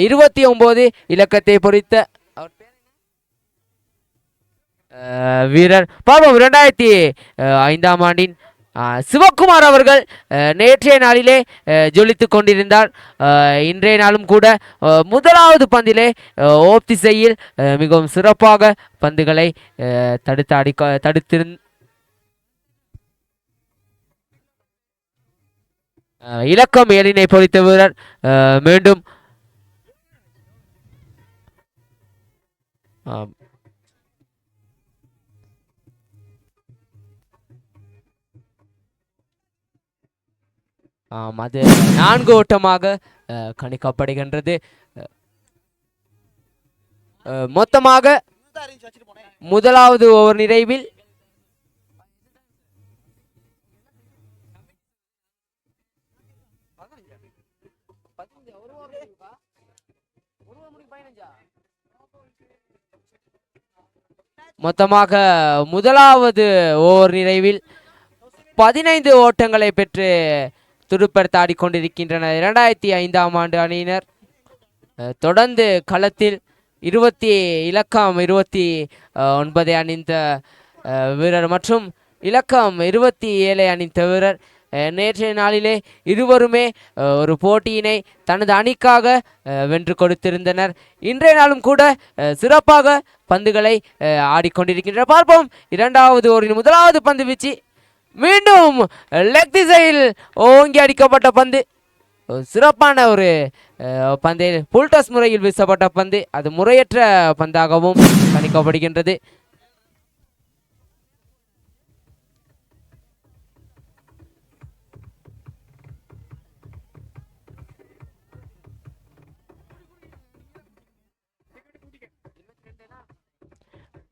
29 இலக்கத்தை பொறித்த வீரர் பாபம் 2005ஆம் ஆண்டின் சிவக்குமார் அவர்கள் நேற்றைய நாளிலே ஜொலித்து கொண்டிருந்தார். இன்றைய நாளும் கூட முதலாவது பந்திலே திசையில் மிகவும் சிறப்பாக பந்துகளை தடுத்திருந்த இலக்கம் 7 பொறித்த வீரர் மீண்டும் அது 4 ஓட்டமாக கணிக்கப்படுகின்றது. மொத்தமாக முதலாவது ஓவர் நிறைவில் மொத்தமாக முதலாவது ஓவர் நிறைவில் 15 ஓட்டங்களை பெற்று துடுப்படுத்த ஆடிக்கொண்டிருக்கின்றனர் 2005ஆம் ஆண்டு அணியினர். தொடர்ந்து களத்தில் 29 அணிந்த வீரர் மற்றும் இலக்கம் 27 அணிந்த வீரர் நேற்றைய நாளிலே இருவருமே ஒரு போட்டியினை தனது அணிக்காக வென்று கொடுத்திருந்தனர். இன்றைய நாளும் கூட சிறப்பாக பந்துகளை ஆடிக்கொண்டிருக்கின்றனர். பார்ப்போம் இரண்டாவது ஓவரின் முதலாவது பந்து வீச்சு. மீண்டும் லெக் திசையில் ஓங்கி அடிக்கப்பட்ட பந்து. சிறப்பான ஒரு பந்து, புல்டஸ் முறையில் வீசப்பட்ட பந்து. அது முறையற்ற பந்தாகவும் கணிக்கப்படுகின்றது.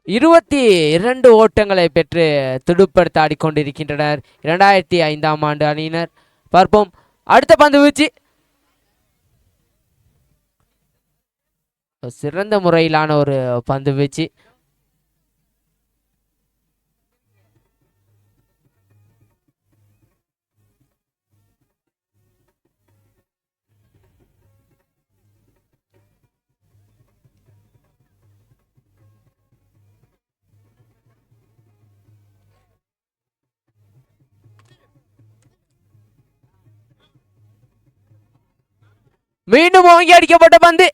இருபத்தி 2 ஓட்டங்களை பெற்று துடுப்படுத்த ஆடிக்கொண்டிருக்கின்றனர் 2005ஆம் ஆண்டு அணியினர். பார்ப்போம் அடுத்த பந்து வீச்சு. சிறந்த முறையிலான ஒரு பந்து வீச்சு. மீண்டும் ஓங்கி அடிக்கப்பட்ட பந்து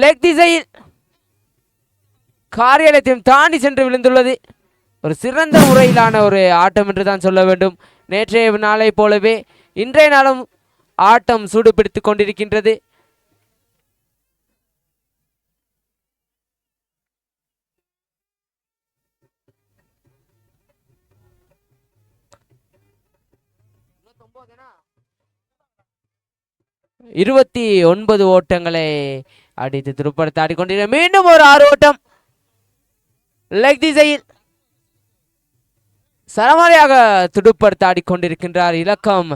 லெக் திசையில் காரியாலயத்தையும் தாண்டி சென்று விழுந்துள்ளது. ஒரு சிறந்த முறையிலான ஒரு ஆட்டம் என்று தான் சொல்ல வேண்டும். நேற்றைய நாளை போலவே இன்றைய நாளும் ஆட்டம் சூடுபிடித்துக் கொண்டிருக்கின்றது. இருபத்தி 9 ஓட்டங்களை அடித்து துடுப்படுத்த ஆடிக்கொண்டிருக்க மீண்டும் ஒரு 6 ஓட்டம் லெக் திசையில் சரமாரியாக துடுப்படுத்த ஆடிக்கொண்டிருக்கின்றார். இலக்கம்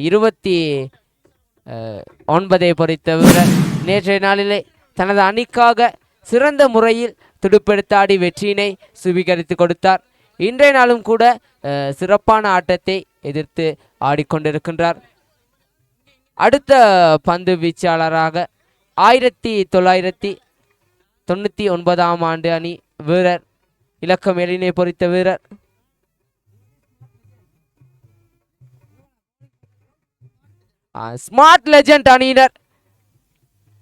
29 பொறித்த வீரர் நேற்றைய நாளிலே தனது அணிக்காக சிறந்த முறையில் துடுப்படுத்தாடி வெற்றியினை சுவீகரித்து கொடுத்தார். இன்றைய நாளும் கூட சிறப்பான ஆட்டத்தை எதிர்த்து ஆடிக்கொண்டிருக்கின்றார். அடுத்த பந்து வீச்சாளராக 1999ஆம் ஆண்டு அணி வீரர் இலக்கம் 7 பொறித்த வீரர் ஸ்மார்ட் லெஜண்ட் அணியினர்.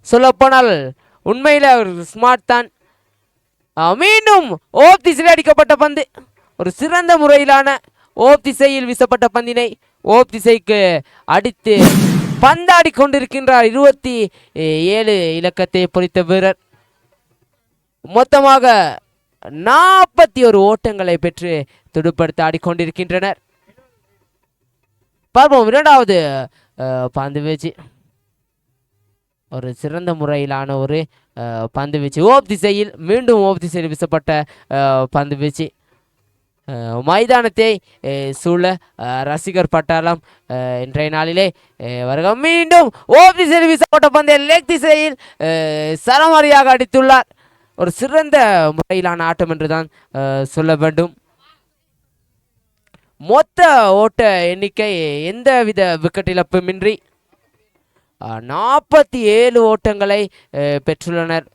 சொல்லப்போனால் உண்மையில ஒரு ஸ்மார்ட் தான். மீண்டும் திசையில் அடிக்கப்பட்ட பந்து. ஒரு சிறந்த முறையிலான திசையில் வீசப்பட்ட பந்தினை திசைக்கு அடித்து பந்தாடி கொண்டிருக்கின்றார் 27 இலக்கத்தை பொறித்த வீரர். மொத்தமாக 41 ஓட்டங்களை பெற்று துடுப்படுத்த ஆடிக்கொண்டிருக்கின்றனர். பார்ப்போம் இரண்டாவது பந்து வீச்சு. ஒரு சிறந்த முறையிலான ஒரு பந்து வீச்சு. ஓப் திசையில் மீண்டும் ஓப் திசையில் வீசப்பட்ட பந்து வீச்சு. மைதானத்தை சூழ ரசிகர் பட்டாளம் இன்றைய நாளிலே வருக. மீண்டும் ஓப் திசையில் வீசப்பட்ட பந்தை லெக் திசையில் சரமாரியாக அடித்துள்ளார். ஒரு சிறந்த முறையிலான ஆட்டம் என்றுதான் சொல்ல வேண்டும். மொத்த ஓட்ட எண்ணிக்கை எந்தவித விக்கெட் இழப்புமின்றி 47 ஓட்டங்களை பெற்றுள்ளனர்.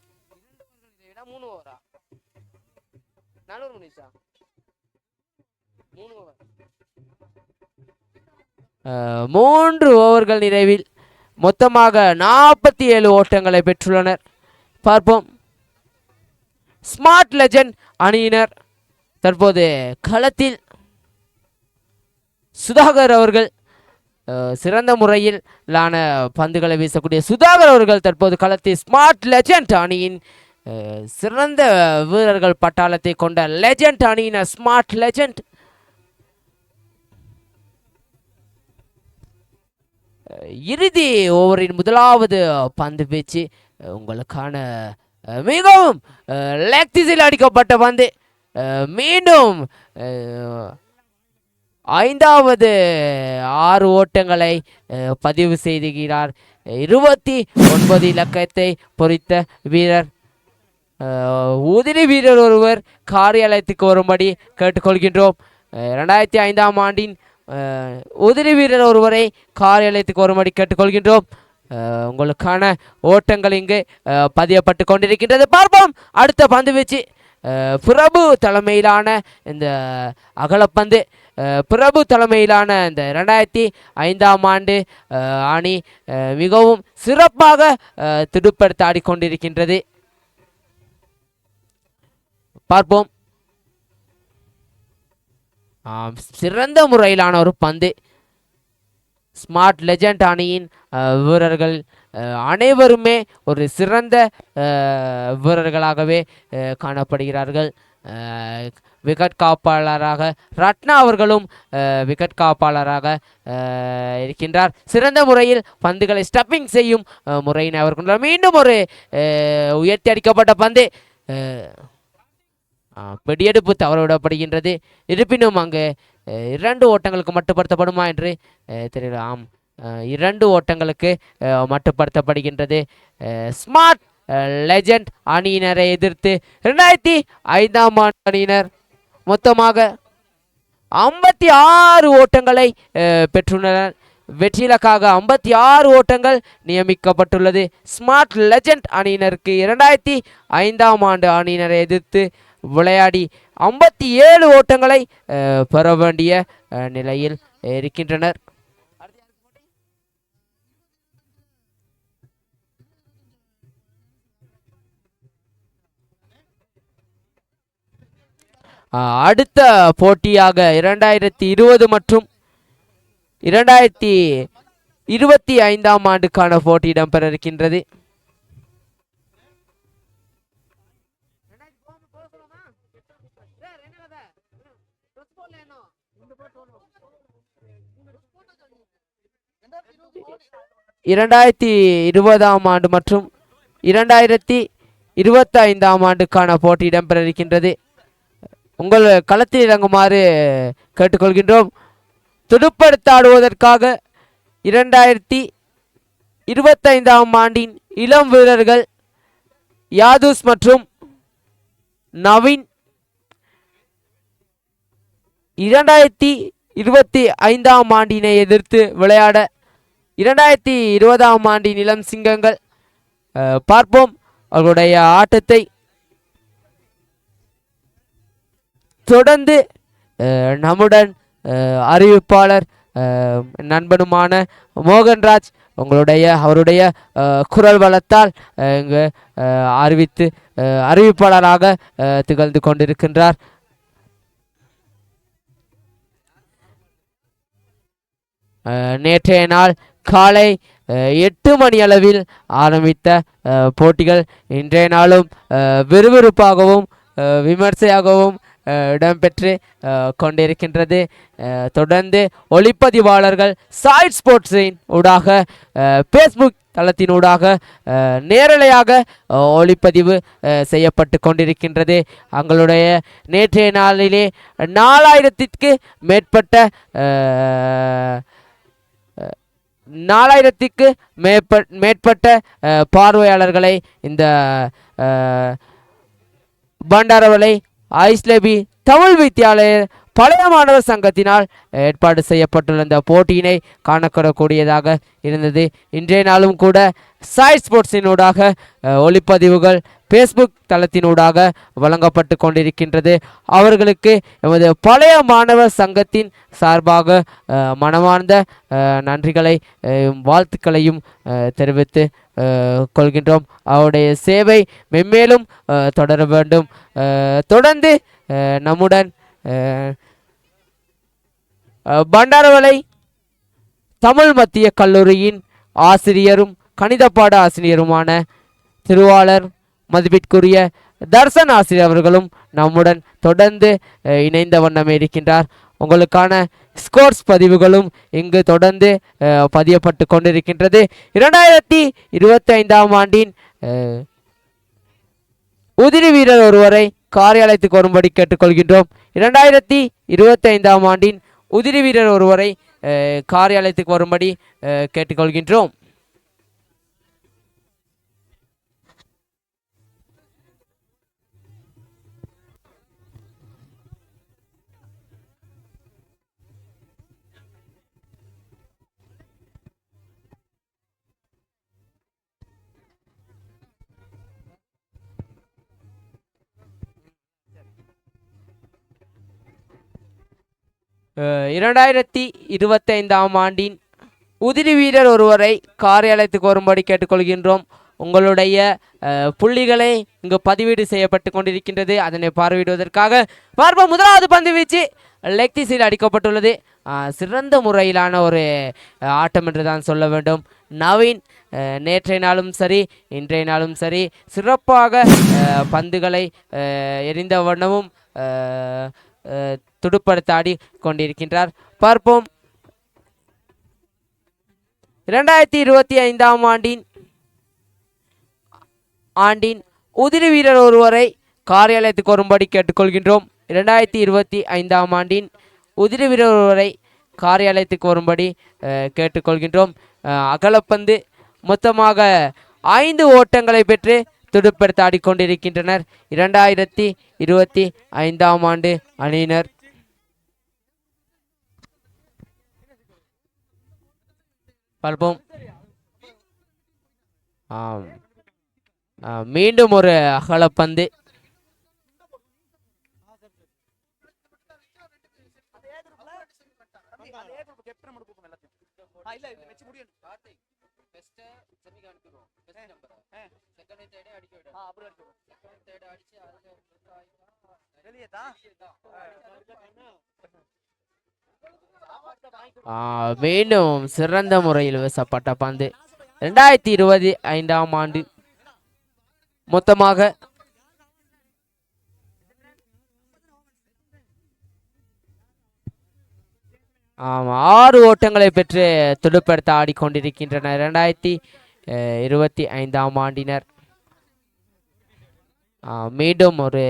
3 ஓவர்கள் நிறைவில் மொத்தமாக 47 ஓட்டங்களை பெற்றுள்ளனர். பார்ப்போம். ஸ்மார்ட் லெஜண்ட் அணியினர் தற்போது களத்தில். சுதாகர் அவர்கள் சிறந்த முறையிலான பந்துகளை வீசக்கூடிய சுதாகர் அவர்கள் தற்போது களத்தில் ஸ்மார்ட் லெஜண்ட் அணியின் சிறந்த வீரர்கள் பட்டாளத்தை கொண்ட லெஜண்ட் அணியினர் ஸ்மார்ட் லெஜண்ட். இறுதி ஓவரின் முதலாவது பந்து வீச்சு உங்களுக்கான மிகவும் லெக் திசையில் அடிக்கப்பட்ட பந்து. மீண்டும் 5வது 6 ஓட்டங்களை பதிவு செய்துகிறார். 29 இலக்கத்தை பொறித்த வீரர். உதிரி வீரர் ஒருவர் காரியாலயத்துக்கு வரும்படி கேட்டுக்கொள்கின்றோம். 2005ஆம் ஆண்டின் உதிரி வீரர் ஒருவரை காரியாலயத்துக்கு வரும்படி கேட்டுக்கொள்கின்றோம். உங்களுக்கான ஓட்டங்கள் இங்கு பதியப்பட்டு கொண்டிருக்கின்றது. பார்ப்போம் அடுத்த பந்து வீச்சு. பிரபு தலைமையிலான இந்த அகலப்பந்து. பிரபு தலைமையிலான இந்த 2005ஆம் ஆண்டு அணி மிகவும் சிறப்பாக துடுப்படுத்த ஆடிக்கொண்டிருக்கின்றது. பார்ப்போம். சிறந்த முறையிலான ஒரு பந்து. ஸ்மார்ட் லெஜண்ட் அணியின் வீரர்கள் அனைவருமே ஒரு சிறந்த வீரர்களாகவே காணப்படுகிறார்கள். விக்கெட் காப்பாளராக ரத்னா அவர்களும் விக்கெட் காப்பாளராக இருக்கின்றார். சிறந்த முறையில் பந்துகளை ஸ்டப்பிங் செய்யும் முறையினை அவர் கொண்டார். மீண்டும் ஒரு உயர்த்தி அடிக்கப்பட்ட பந்து. வெடியெடுப்பு தவறவிடப்படுகின்றது. இருப்பினும் அங்கு 2 ஓட்டங்களுக்கு மட்டுப்படுத்தப்படுமா என்று தெரியல. 2 ஓட்டங்களுக்கு மட்டுப்படுத்தப்படுகின்றது. ஸ்மார்ட் லெஜண்ட் அணியினரை எதிர்த்து 2005ஆம் ஆண்டு அணியினர் மொத்தமாக 56 ஓட்டங்களை பெற்றுள்ளனர். வெற்றி இலக்காக 56 ஓட்டங்கள் நியமிக்கப்பட்டுள்ளது. ஸ்மார்ட் லெஜண்ட் அணியினருக்கு 2005ஆம் ஆண்டு அணியினரை எதிர்த்து விளையாடி 57 ஓட்டங்களை பெற வேண்டிய நிலையில் இருக்கின்றனர். அடுத்த போட்டியாக 2020 மற்றும் 2025ஆம் ஆண்டுக்கான போட்டி இடம்பெற இருக்கின்றது. இரண்டாயிரத்தி 20ஆம் ஆண்டு மற்றும் 2025ஆம் ஆண்டுக்கான போட்டி இடம்பெற இருக்கின்றது. உங்கள் களத்தில் இறங்குமாறு கேட்டுக்கொள்கின்றோம். துடுப்படுத்தாடுவதற்காக 2025ஆம் ஆண்டின் இளம் வீரர்கள் யாதுஸ் மற்றும் நவீன் 2025ஆம் ஆண்டினை எதிர்த்து விளையாட 2020ஆம் ஆண்டின் இளம் சிங்கங்கள். பார்ப்போம் அவர்களுடைய ஆட்டத்தை. தொடர்ந்து நம்முடன் அறிவிப்பாளர் நண்பனுமான மோகன்ராஜ் அவருடைய குரல் வளத்தால் இங்கு அறிவிப்பாளராக திகழ்ந்து கொண்டிருக்கின்றார். நேற்றைய நாள் காலை 8 மணி அளவில் ஆரம்பித்த போட்டிகள் இன்றைய நாளும் விறுவிறுப்பாகவும் விமர்சையாகவும் இடம்பெற்று கொண்டிருக்கின்றது. தொடர்ந்து ஒளிப்பதிவாளர்கள் சாய் ஸ்போர்ட்ஸின் ஊடாக ஃபேஸ்புக் தளத்தினூடாக நேரலையாக ஒளிப்பதிவு செய்யப்பட்டு கொண்டிருக்கின்றது. அவங்களுடைய நேற்றைய நாளிலே 4000க்கு மேற்பட்ட 4000க்கு மேற்பட்ட பார்வையாளர்களை இந்த பண்டாரவளை ஐஸ்லபி தமிழ் வித்தியாலய பழைய மாணவர் சங்கத்தினால் ஏற்பாடு செய்யப்பட்டுள்ள இந்த போட்டியினை காணக்கூடக்கூடியதாக இருந்தது. இன்றைய நாளும் கூட சாய் ஸ்போர்ட்ஸினூடாக ஒளிப்பதிவுகள் ஃபேஸ்புக் தளத்தினூடாக வழங்கப்பட்டு கொண்டிருக்கின்றது. அவர்களுக்கு எமது பழைய மாணவர் சங்கத்தின் சார்பாக மனமார்ந்த நன்றிகளை வாழ்த்துக்களையும் தெரிவித்து கொள்கின்றோம். அவருடைய சேவை மென்மேலும் தொடர வேண்டும். தொடர்ந்து நம்முடன் பண்டாரவளை தமிழ் மத்திய கல்லூரியின் ஆசிரியரும் கணித பாட ஆசிரியருமான திருவாளர் மதிப்பிற்குரிய தர்சன் ஆசிரியர் அவர்களும் நம்முடன் தொடர்ந்து இணைந்த வண்ணமே இருக்கின்றார். உங்களுக்கான ஸ்கோர்ஸ் பதிவுகளும் இங்கு தொடர்ந்து பதியப்பட்டு கொண்டிருக்கின்றது. 2025ஆம் ஆண்டின் உதிரி வீரர் ஒருவரை காரியாலயத்துக்கு வரும்படி கேட்டுக்கொள்கின்றோம். 2025ஆம் ஆண்டின் உதிரி வீரர் ஒருவரை காரியாலயத்துக்கு வரும்படி கேட்டுக்கொள்கின்றோம். அ 2025ஆம் ஆண்டின் உதிரி வீரர் ஒருவரை காரியாலயத்துக்கு வரும்படி கேட்டுக்கொள்கின்றோம். உங்களுடைய புள்ளிகளை இங்கு பதிவீடு செய்யப்பட்டு கொண்டிருக்கின்றது. அதனை பார்வையிடுவதற்காக பார்ப்போம். முதலாவது பந்து வீச்சு லெக் திசையில் அடிக்கப்பட்டுள்ளது. சிறந்த முறையிலான ஒரு ஆட்டம் என்று தான் சொல்ல வேண்டும். நவீன் நேற்றைய நாளும் சரி இன்றைய நாளும் சரி சிறப்பாக பந்துகளை எரிந்த வண்ணமும் துடுப்படுத்தாடி கொண்டிருக்கின்றார். பார்ப்போம். 2025ஆம் ஆண்டின் உதிரி வீரர் ஒருவரை காரியாலயத்துக்கு வரும்படி கேட்டுக்கொள்கின்றோம். 2025ஆம் ஆண்டின் உதிரி வீரர் ஒருவரை காரியாலயத்துக்கு வரும்படி கேட்டுக்கொள்கின்றோம். அகலப்பந்து மொத்தமாக 5 ஓட்டங்களை பெற்று துடுப்படுத்த ஆடிக்கொண்டிருக்கின்றனர் 2025ஆம் ஆண்டு அணியினர். பார்ப்போம். மீண்டும் ஒரு அகலப்பந்து. மீண்டும் சிறந்த முறையில் வீசப்பட்ட பந்து. 2025ஆம் ஆண்டு மொத்தமாக 6 ஓட்டங்களை பெற்று துடுப்படுத்த ஆடிக்கொண்டிருக்கின்றனர் 2025ஆம் ஆண்டினர். மீண்டும் ஒரு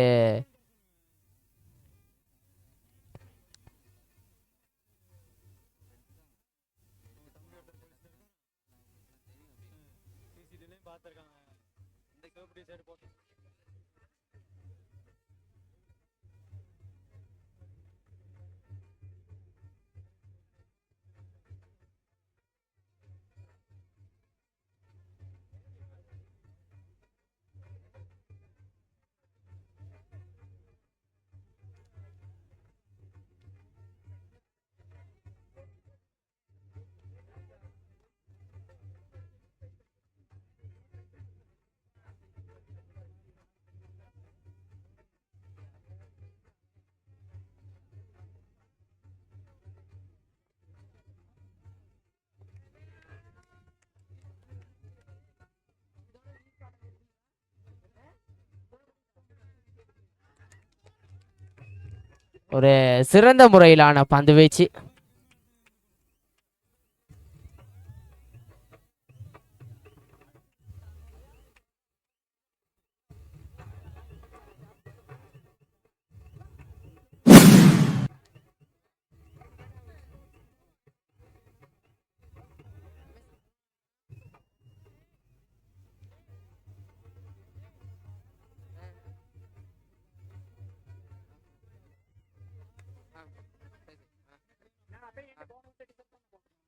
ஒரு சிறந்த முறையிலான பந்து வீச்சு.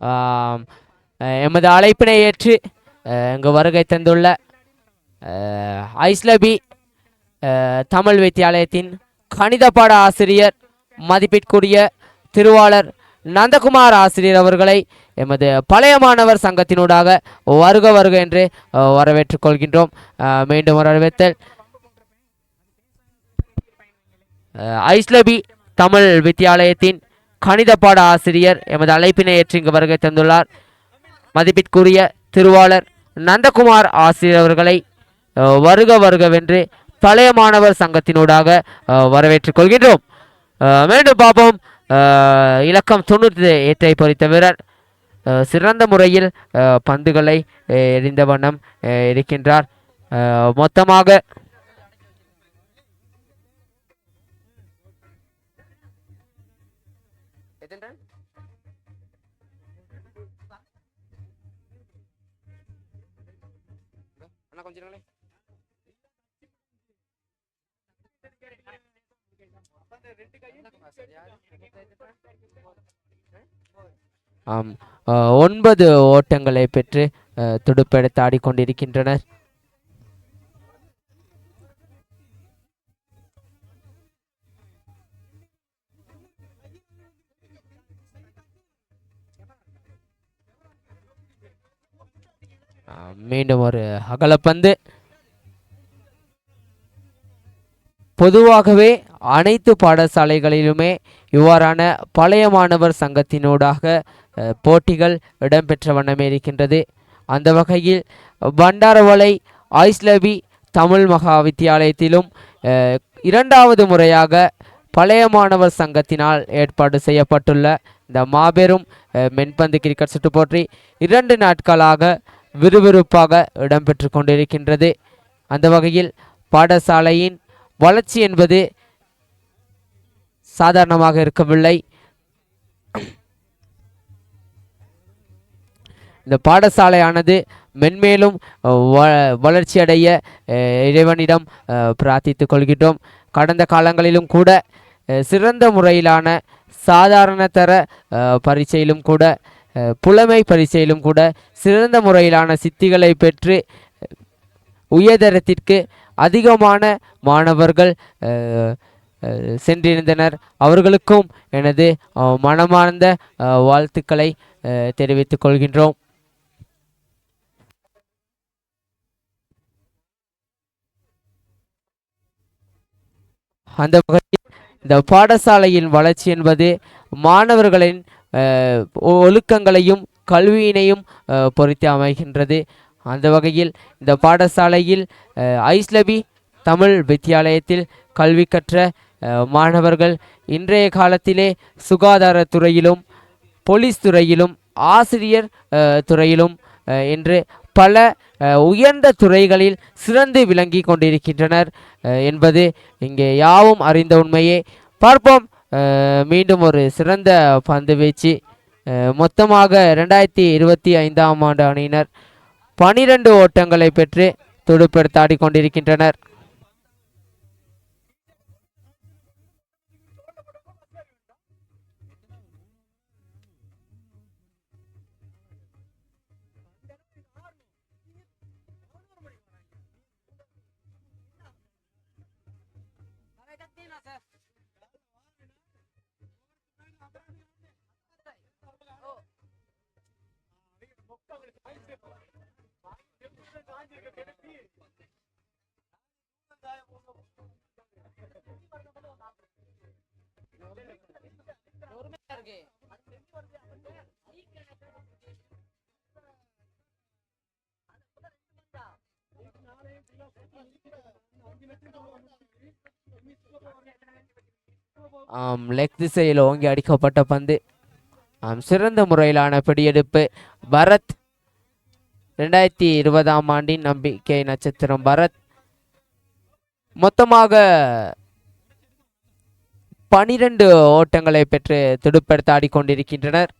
ஆம், எமது அழைப்பினை ஏற்று இங்கு வருகை தந்துள்ள ஐஸ்லபி தமிழ் வித்தியாலயத்தின் கணித பாட ஆசிரியர் மதிப்பிற்குரிய திருவாளர் நந்தகுமார் ஆசிரியர் அவர்களை எமது பழைய மாணவர் சங்கத்தினூடாக வருக வருக என்று வரவேற்றுக் கொள்கின்றோம். மீண்டும் வரவேற்றல். ஐஸ்லபி தமிழ் வித்தியாலயத்தின் கணித பாட ஆசிரியர் எமது அழைப்பினை ஏற்று இங்கு வருகை தந்துள்ளார். மதிப்பிற்குரிய திருவாளர் நந்தகுமார் ஆசிரியர் அவர்களை வருக வருகவென்று பழைய மாணவர் சங்கத்தினூடாக வரவேற்றுக் கொள்கின்றோம். மீண்டும் பார்ப்போம். இலக்கம் 98 பொறித்த வீரர் சிறந்த முறையில் பந்துகளை எறிந்த வண்ணம் இருக்கின்றார். மொத்தமாக ஆம் 9 ஓட்டங்களை பெற்று துடுப்பெடுத்து ஆடிக்கொண்டிருக்கின்றனர். மீண்டும் ஒரு அகலப்பந்து. பொதுவாகவே அனைத்து பாடசாலைகளிலுமே இவ்வாறான பழைய மாணவர் சங்கத்தினூடாக போட்டிகள் இடம்பெற்ற வண்ணமே இருக்கின்றது. அந்த வகையில் பண்டாரவளை ஐஸ்லபி தமிழ் மகா வித்தியாலயத்திலும் இரண்டாவது முறையாக பழைய மாணவர் சங்கத்தினால் ஏற்பாடு செய்யப்பட்டுள்ள இந்த மாபெரும் மென்பந்து கிரிக்கெட் சுற்று போட்டி 2 நாட்களாக விறுவிறுப்பாக இடம்பெற்று கொண்டிருக்கின்றது. அந்த வகையில் பாடசாலையின் வளர்ச்சி என்பது சாதாரணமாக இருக்கவில்லை. இந்த பாடசாலையானது மென்மேலும் வளர்ச்சியடைய இறைவனிடம் பிரார்த்தித்துக் கொள்கின்றோம். கடந்த காலங்களிலும் கூட சிறந்த முறையிலான சாதாரண தர பரீட்சையிலும் கூட புலமை பரீட்சையிலும் கூட சிறந்த முறையிலான சித்திகளை பெற்று உயர்தரத்திற்கு அதிகமான மாணவர்கள் சென்றிருந்தனர். அவர்களுக்கும் எனது மனமார்ந்த வாழ்த்துக்களை தெரிவித்துக் கொள்கின்றோம். அந்த வகையில் இந்த பாடசாலையின் வளர்ச்சி என்பது மாணவர்களின் ஒழுக்கங்களையும் கல்வியினையும் பொறுத்து அமைகின்றது. அந்த வகையில் இந்த பாடசாலையில் ஐஸ்லபி தமிழ் வித்தியாலயத்தில் கல்வி கற்ற மாணவர்கள் இன்றைய காலத்திலே சுகாதாரத்துறையிலும் போலீஸ் துறையிலும் ஆசிரியர் துறையிலும் என்று பல உயர்ந்த துறைகளில் சிறந்து விளங்கி கொண்டிருக்கின்றனர் என்பது இங்கே யாவும் அறிந்த உண்மையே. பார்ப்போம். மீண்டும் ஒரு சிறந்த பந்து வீச்சு. மொத்தமாக 2025ஆம் ஆண்டு அணியினர் 12 ஓட்டங்களை பெற்று துடுப்பெடுத்து ஆடிக்கொண்டிருக்கின்றனர். லெக் திசையில் ஓங்கி அடிக்கப்பட்ட பந்து. சிறந்த முறையிலான பிடியெடுப்பு பரத். 2020ஆம் ஆண்டின் நம்பிக்கை நட்சத்திரம் பரத். மொத்தமாக 12 ஓட்டங்களை பெற்று துடுப்படுத்த ஆடிக்கொண்டிருக்கின்றனர்.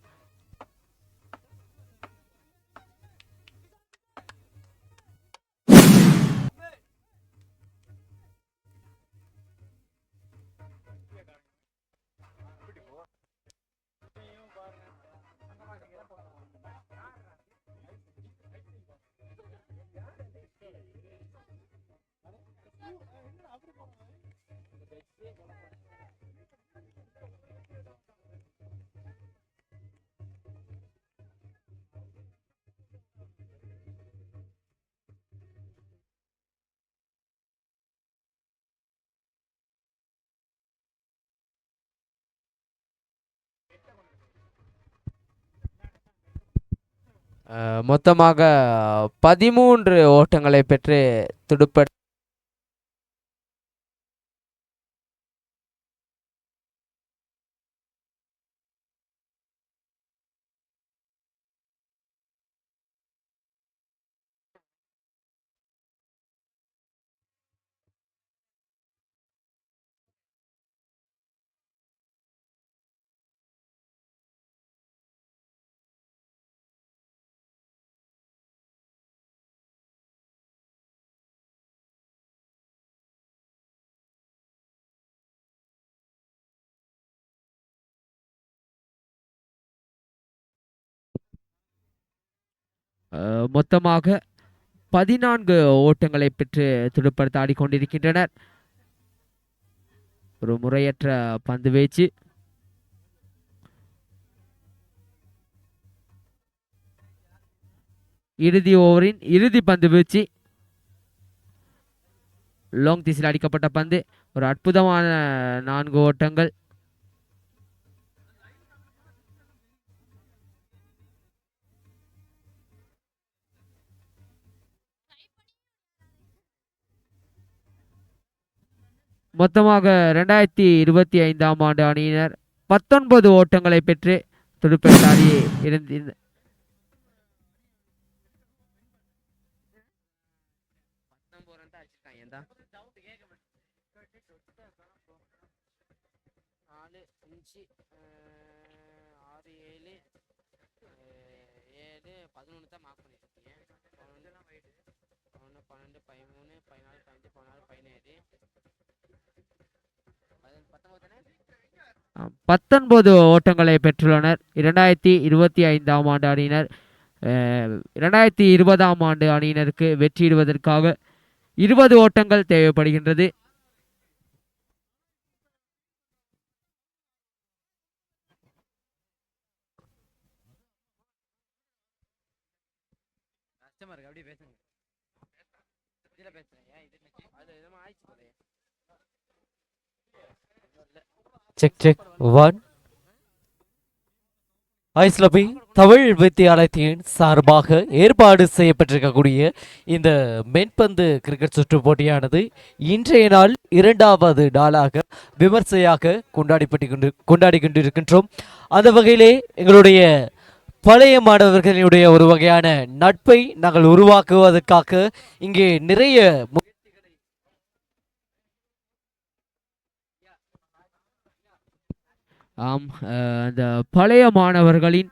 மொத்தமாக 13 ஓட்டங்களை பெற்று துடுப்ப மொத்தமாக 14 ஓட்டங்களை பெற்று துடுப்படுத்த ஆடிக்கொண்டிருக்கின்றனர். ஒரு முறையற்ற பந்து வீச்சு. இறுதி ஓவரின் இறுதி பந்து வீச்சு. லாங் திசையில் அடிக்கப்பட்ட பந்து. ஒரு அற்புதமான 4 ஓட்டங்கள். மொத்தமாக 2025ஆம் ஆண்டு அணியினர் 19 ஓட்டங்களை பெற்று துடுப்பெடுத்தாடி இருந்த ஆம், 19 ஓட்டங்களை பெற்றுள்ளனர் 2025ஆம் ஆண்டு அணியினர். 2020ஆம் ஆண்டு அணியினருக்கு வெற்றியிடுவதற்காக 20 ஓட்டங்கள் தேவைப்படுகின்றது. Check check 1. ஐஸ்லபி தமிழ் வித்தியாலயத்தின் சார்பாக ஏற்பாடு செய்யப்பட்டிருக்கக்கூடிய இந்த மென்பந்து கிரிக்கெட் சுற்று போட்டியானது இன்றைய நாள் 2வது நாளாக விமர்சையாக கொண்டாடி கொண்டிருக்கின்றோம். அந்த வகையிலே எங்களுடைய பழைய மாணவர்களுடைய ஒரு வகையான நட்பை நாங்கள் உருவாக்குவதற்காக இங்கே நிறைய ஆம், அந்த பழைய மாணவர்களின்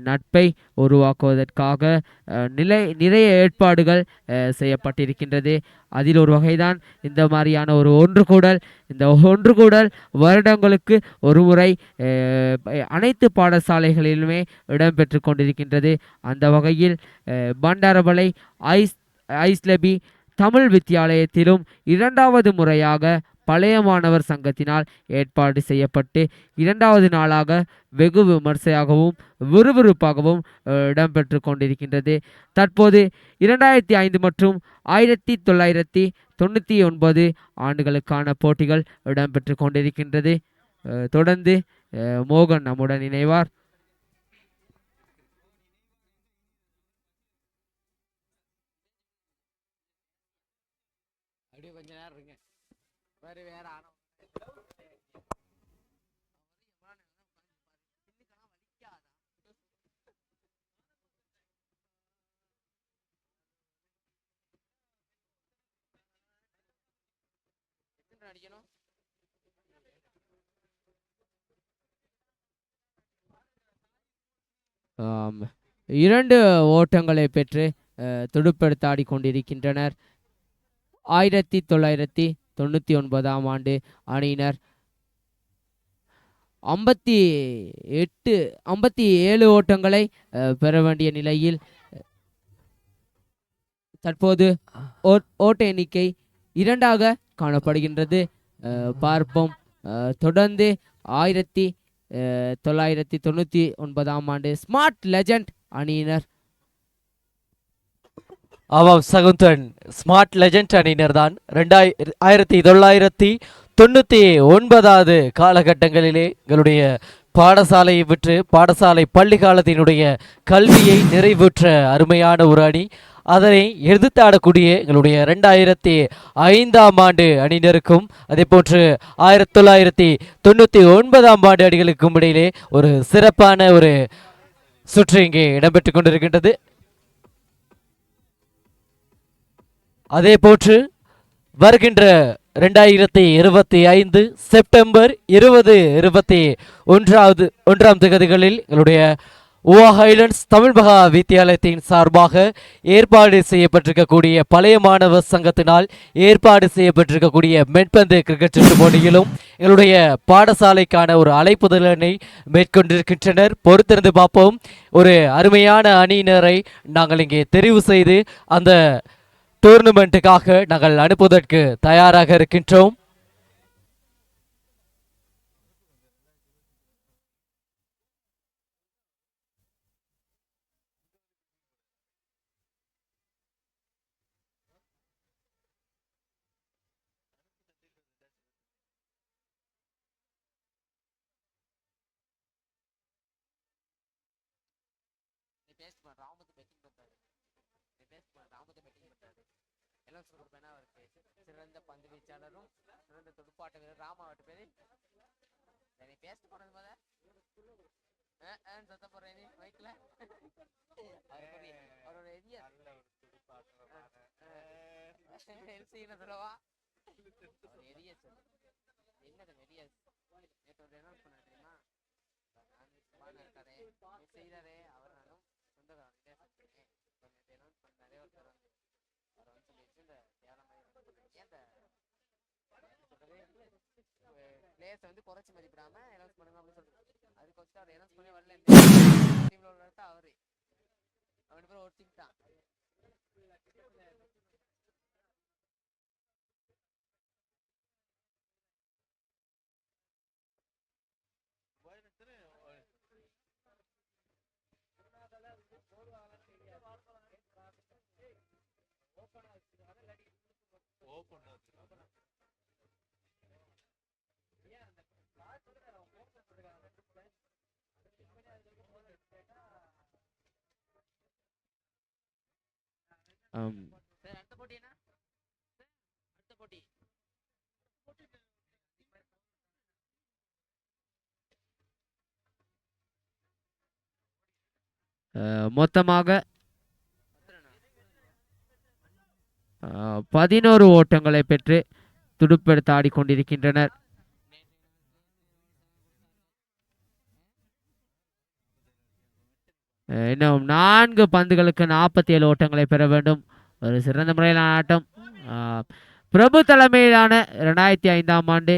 நட்பை உருவாக்குவதற்காக நிறைய ஏற்பாடுகள் செய்யப்பட்டிருக்கின்றது. அதில் ஒரு வகைதான் இந்த மாதிரியான ஒரு ஒன்றுகூடல். இந்த ஒன்றுகூடல் வருடங்களுக்கு ஒரு முறை அனைத்து பாடசாலைகளிலுமே இடம்பெற்று கொண்டிருக்கின்றது. அந்த வகையில் பண்டாரவளை ஐஸ்லபி தமிழ் வித்தியாலயத்திலும் 2வது முறையாக பழைய மாணவர் சங்கத்தினால் ஏற்பாடு செய்யப்பட்டு 2வது நாளாக வெகு விமர்சையாகவும் விறுவிறுப்பாகவும் இடம்பெற்று கொண்டிருக்கின்றது. தற்போது 2005 மற்றும் 1999 ஆண்டுகளுக்கான போட்டிகள் இடம்பெற்று கொண்டிருக்கின்றது. தொடர்ந்து மோகன் நம்முடன் இணைவார். அடிக்கணும். ஆம், 2 ஓட்டங்களை பெற்று துடுப்பெடுத்து ஆடிக்கொண்டிருக்கின்றனர். 1999ஆம் ஆண்டு அணியினர் 57 ஓட்டங்களை பெற வேண்டிய நிலையில் தற்போது ஓட்ட எண்ணிக்கை 2ஆக காணப்படுகின்றது. பார்ப்போம். தொடர்ந்து 1999ஆம் ஆண்டு ஸ்மார்ட் லெஜண்ட் அணியினர் ஆமாம் சகுந்தன், ஸ்மார்ட் லெஜண்ட் அணியினர் தான் 1999வது காலகட்டங்களிலே எங்களுடைய பாடசாலையை விற்று பாடசாலை பள்ளி காலத்தினுடைய கல்வியை நிறைவுற்ற அருமையான ஒரு அணி. அதனை எதிர்த்தாடக்கூடிய எங்களுடைய 2005ஆம் ஆண்டு அணியினருக்கும் அதே போன்று 1999ஆம் ஆண்டு அணிகளுக்கும் இடையிலே ஒரு சிறப்பான ஒரு சுற்று இங்கே இடம்பெற்றுக் கொண்டிருக்கின்றது. அதே போன்று வருகின்ற 2025 செப்டம்பர் 20-21ஆம் தேதிகளில் எங்களுடைய ஓவா ஹைலண்ட்ஸ் தமிழ் மகா வித்தியாலயத்தின் சார்பாக ஏற்பாடு செய்யப்பட்டிருக்கக்கூடிய பழைய மாணவர் சங்கத்தினால் ஏற்பாடு செய்யப்பட்டிருக்கக்கூடிய மென்பந்து கிரிக்கெட் சுற்று போட்டியிலும் எங்களுடைய பாடசாலைக்கான ஒரு அழைப்புதலனை மேற்கொண்டிருக்கின்றனர். பொறுத்திருந்து பார்ப்போம். ஒரு அருமையான அணியினரை நாங்கள் இங்கே தெரிவு செய்து அந்த டூர்னமெண்ட்டுக்காக நாங்கள் அனுப்புவதற்கு தயாராக இருக்கின்றோம். சிறந்த பந்து வீச்சாளரும் சிறந்த துடுப்பாட்ட வீரர் ராமாவட்டு பேரு பேஸ்ட் பண்ணது போத சத்த போறேன் மைக்ல அவரோட சொல்லவா எரிய சொல்லு என்னது வெளிய நேற்று ஒரு அனௌன்ஸ் பண்ண தெரியுமா இருக்காரு செய்யறாரு அவர் நானும் சொந்தக்காரன் அனௌன்ஸ் பண்ணாரே ஒருத்தர் வந்து அவர் வந்து சொல்லிடுச்சு இந்த பிளேயர்ஸை வந்து குறைச்சி மதிப்பிடாம அனௌன்ஸ் பண்ணுங்க அப்படின்னு சொல்லிட்டு அதுக்கு வச்சு அவர் அனௌன்ஸ் பண்ணி வரல. டீம்ல உள்ள அவரு அவன் பேர் ஒரு டீம் தான். அடுத்த போட்டி என்ன? அடுத்த போட்டி மொத்தமாக 11 ஓட்டங்களை பெற்று துடுப்பெடுத்து ஆடிக்கொண்டிருக்கின்றனர். இன்னும் 4 பந்துகளுக்கு 47 ஓட்டங்களை பெற வேண்டும். ஒரு சிறந்த முறையிலான ஆட்டம். பிரபு தலைமையிலான 2005ஆம் ஆண்டு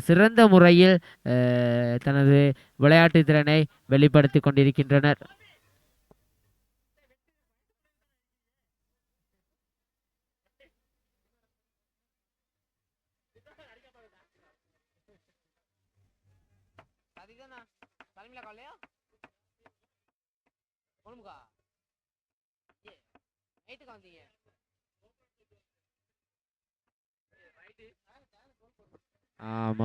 சிறந்த முறையில் தனது விளையாட்டு திறனை வெளிப்படுத்தி கொண்டிருக்கின்றனர்.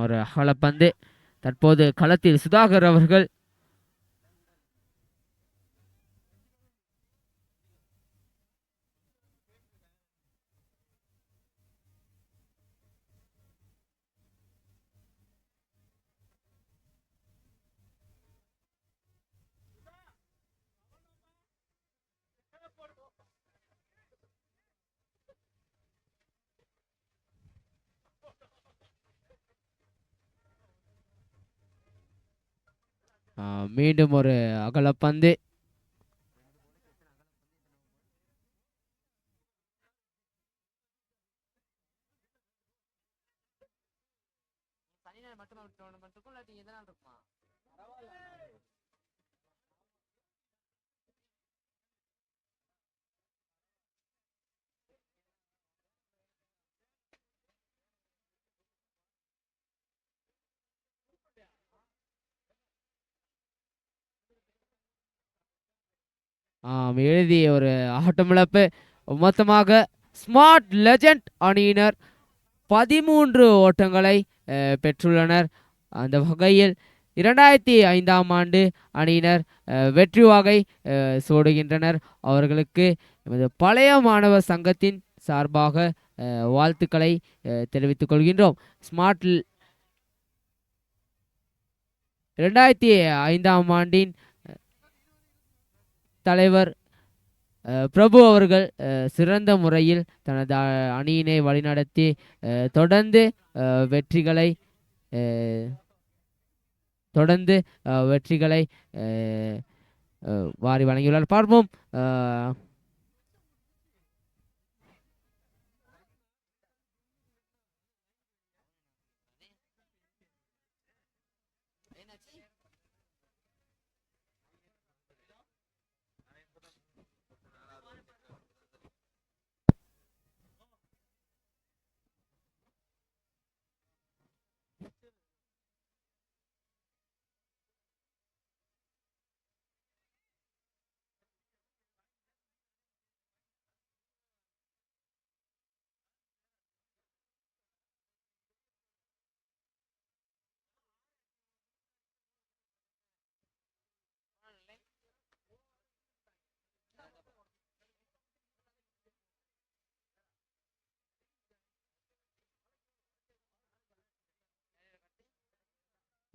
ஒரு அகலப்பந்து. தற்போது களத்தில் சுதாகர் அவர்கள் மீண்டும் ஒரு அகலப்பந்து. எழுதிய ஒரு ஆட்டமிழப்பு. மொத்தமாக ஸ்மார்ட் லெஜண்ட் அணியினர் 13 ஓட்டங்களை பெற்றுள்ளனர். அந்த வகையில் 2005ஆம் ஆண்டு அணியினர் வெற்றி வாகை சூடுகின்றனர். அவர்களுக்கு எமது பழைய மாணவர் சங்கத்தின் சார்பாக வாழ்த்துக்களை தெரிவித்துக் கொள்கின்றோம். ஸ்மார்ட் 2005ஆம் ஆண்டின் தலைவர் பிரபு அவர்கள் சிறந்த முறையில் தனது அணியினை வழிநடத்தி தொடர்ந்து வெற்றிகளை வாரி வழங்கியுள்ளார். பார்ப்போம்.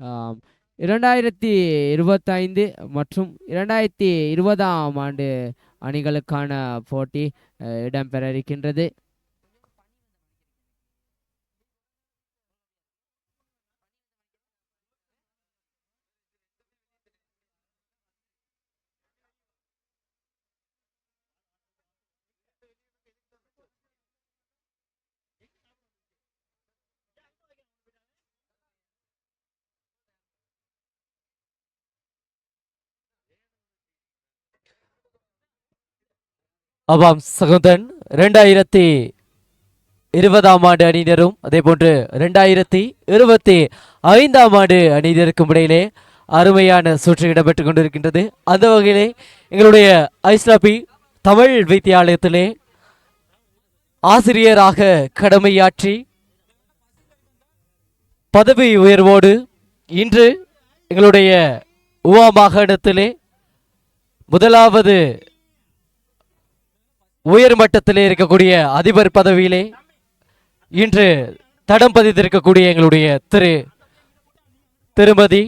ஆம், 2025 மற்றும் 2020ஆம் ஆண்டு அணிகளுக்கான போட்டி இடம்பெற இருக்கின்றது. ஆமாம் சகுந்தன், 2020ஆம் ஆண்டு அணியினரும் அதே போன்று 2025ஆம் ஆண்டு அணியினருக்கும் இடையிலே அருமையான சுற்று இடம்பெற்றுக் கொண்டிருக்கின்றது. அந்த வகையிலே எங்களுடைய ஐஸ்லாபி தமிழ் வித்தியாலயத்திலே ஆசிரியராக கடமையாற்றி பதவி உயர்வோடு இன்று எங்களுடைய உவா மாகாணத்திலே முதலாவது உயர்மட்டத்திலே இருக்கக்கூடிய அதிபர் பதவியிலே இன்று தடம் பதித்திருக்கக்கூடிய எங்களுடைய திருமதி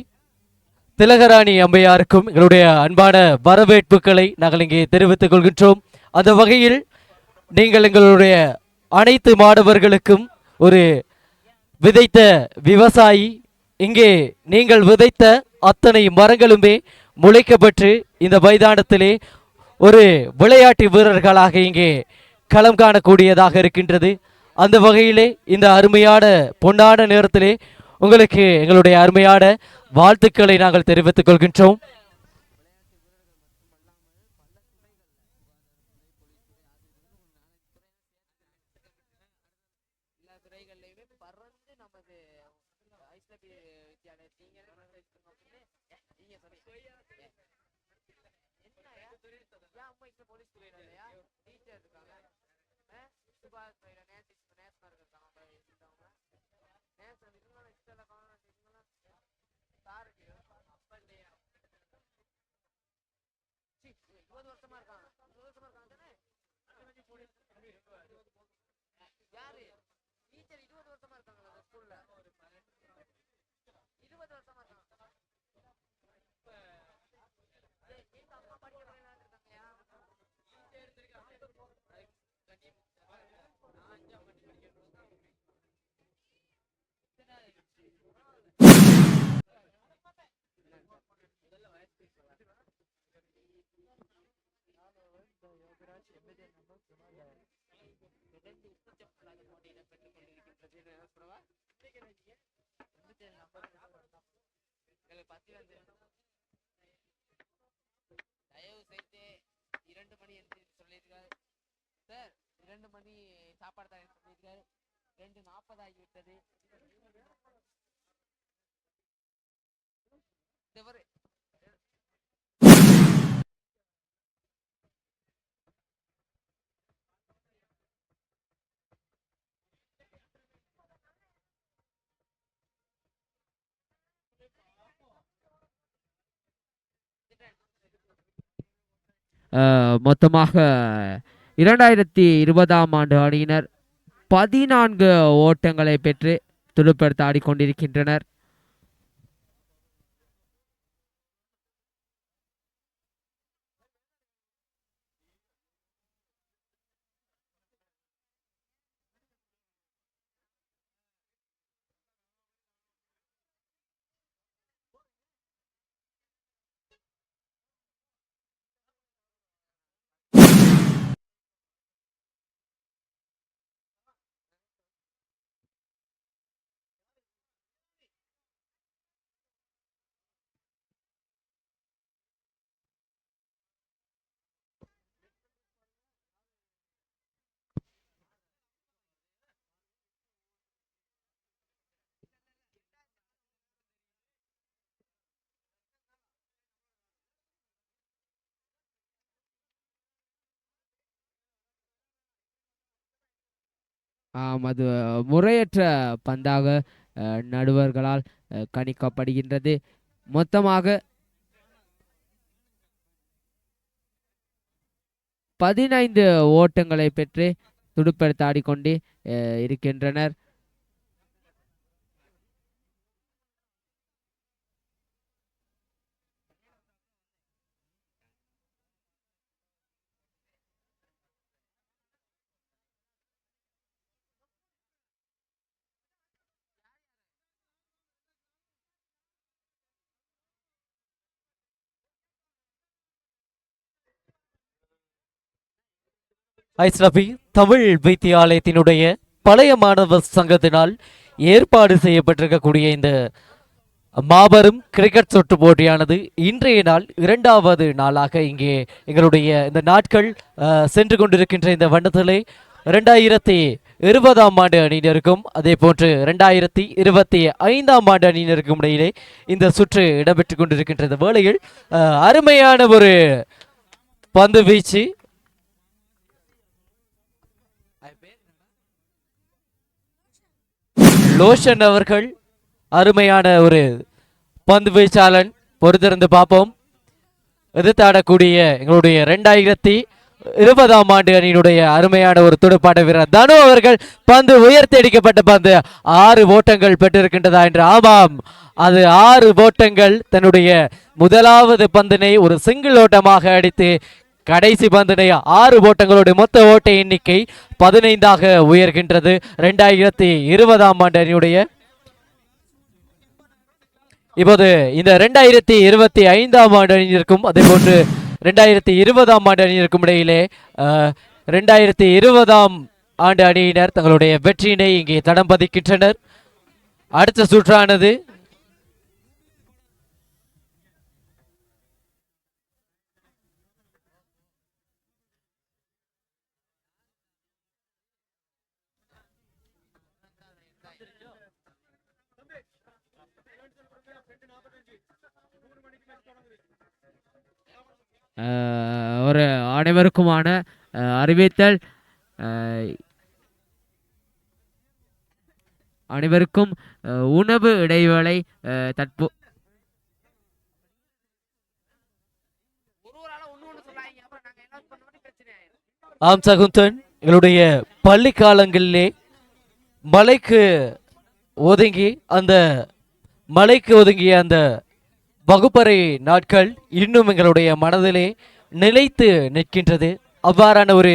திலகராணி அம்மையாருக்கும் எங்களுடைய அன்பான வரவேற்புகளை நாங்கள் இங்கே தெரிவித்துக் கொள்கின்றோம். அந்த வகையில் நீங்கள் எங்களுடைய அனைத்து மாணவர்களுக்கும் ஒரு விதைத்த விவசாயி, இங்கே நீங்கள் விதைத்த அத்தனை மரங்களுமே முளைக்கப்பட்டு இந்த மைதானத்திலே ஒரு விளையாட்டு வீரர்களாக இங்கே களம் காணக்கூடியதாக இருக்கின்றது. அந்த வகையிலே இந்த அருமையான பொன்னான நேரத்திலே உங்களுக்கு எங்களுடைய அருமையான வாழ்த்துக்களை நாங்கள் தெரிவித்துக் கொள்கின்றோம். தயவு செய்து 2 மணி என்று சொல்லியிருக்காரு சார். 2 மணி சாப்பாடு தரேன் சொல்லியிருக்காரு. 2:40 ஆகிவிட்டது. மொத்தமாக 2020ஆம் ஆண்டு அணியினர் 14 ஓட்டங்களை பெற்று துடுப்படுத்த ஆடிக்கொண்டிருக்கின்றனர். அது முறையற்ற பந்தாக நடுவர்களால் கணிக்கப்படுகின்றது. மொத்தமாக 15 ஓட்டங்களை பெற்று துடுப்பெடுத்து ஆடிக்கொண்டு இருக்கின்றனர். ஐஸ்ரபி தமிழ் வித்தியாலயத்தினுடைய பழைய மாணவர் சங்கத்தினால் ஏற்பாடு செய்யப்பட்டிருக்கக்கூடிய இந்த மாபெரும் கிரிக்கெட் சுற்று போட்டியானது இன்றைய நாள் 2வது நாளாக இங்கே எங்களுடைய இந்த நாட்கள் சென்று கொண்டிருக்கின்ற இந்த வண்ணத்திலே 2020ஆம் ஆண்டு அணியினருக்கும் அதே போன்று 2025ஆம் ஆண்டு அணியினருக்கும் இடையிலே இந்த சுற்று இடம்பெற்று கொண்டிருக்கின்ற இந்த வேளையில் அருமையான ஒரு பந்து வீச்சு லோஷன் அவர்கள் அருமையான ஒரு பந்து வீச்சாளன். பொறுத்திருந்து பார்ப்போம். எதிர்த்தாடக்கூடிய எங்களுடைய 2020ஆம் ஆண்டு அணியினுடைய அருமையான ஒரு துடுப்பாட்ட வீரர் தனு அவர்கள் பந்து உயர்த்தி அடிக்கப்பட்ட பந்து 6 ஓட்டங்கள் பெற்றிருக்கின்றதா என்று. ஆமாம், அது 6 ஓட்டங்கள். தன்னுடைய முதலாவது பந்தினை ஒரு சிங்கிள் ஓட்டமாக அடித்து கடைசி பந்தினை 6 ஓட்டங்களுடைய மொத்த ஓட்ட எண்ணிக்கை 15ஆக உயர்கின்றது. 2020ஆம் ஆண்டு அணியுடைய இப்போது இந்த 2025ஆம் ஆண்டு அணியினருக்கும் அதே போன்று 2020ஆம் ஆண்டு அணியினருக்கும் இடையிலே 2020ஆம் ஆண்டு அணியினர் தங்களுடைய வெற்றியினை இங்கே தடம் பதிக்கின்றனர். அடுத்த சுற்றானது ஒரு அனைவருக்குமான அறிவித்தல். அனைவருக்கும் உணவு இடைவேளை தற்போ ஆம் சகுந்தன், எங்களுடைய பள்ளி காலங்களிலே மலைக்கு ஒதுங்கிய அந்த வகுப்பறை நாட்கள் இன்னும் எங்களுடைய மனதிலே நிலைத்து நிற்கின்றது. அவ்வாறான ஒரு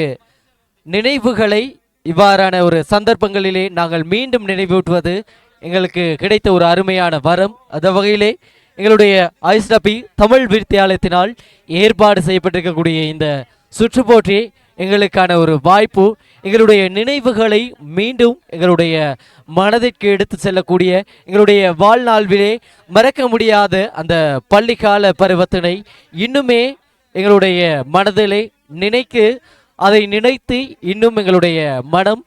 நினைவுகளை இவ்வாறான ஒரு சந்தர்ப்பங்களிலே நாங்கள் மீண்டும் நினைவூட்டுவது எங்களுக்கு கிடைத்த ஒரு அருமையான வரம். அந்த வகையிலே எங்களுடைய ஐஸ்ரபி தமிழ் வித்தியாலயத்தினால் ஏற்பாடு செய்யப்பட்டிருக்கக்கூடிய இந்த சுற்று போட்டி எங்களுக்கான ஒரு வாய்ப்பு. எங்களுடைய நினைவுகளை மீண்டும் எங்களுடைய மனதிற்கு எடுத்து செல்லக்கூடிய, எங்களுடைய வாழ்நாள்விலே மறக்க முடியாத அந்த பள்ளிக்கால பருவத்தினை இன்னுமே எங்களுடைய மனதிலே அதை நினைத்து இன்னும் எங்களுடைய மனம்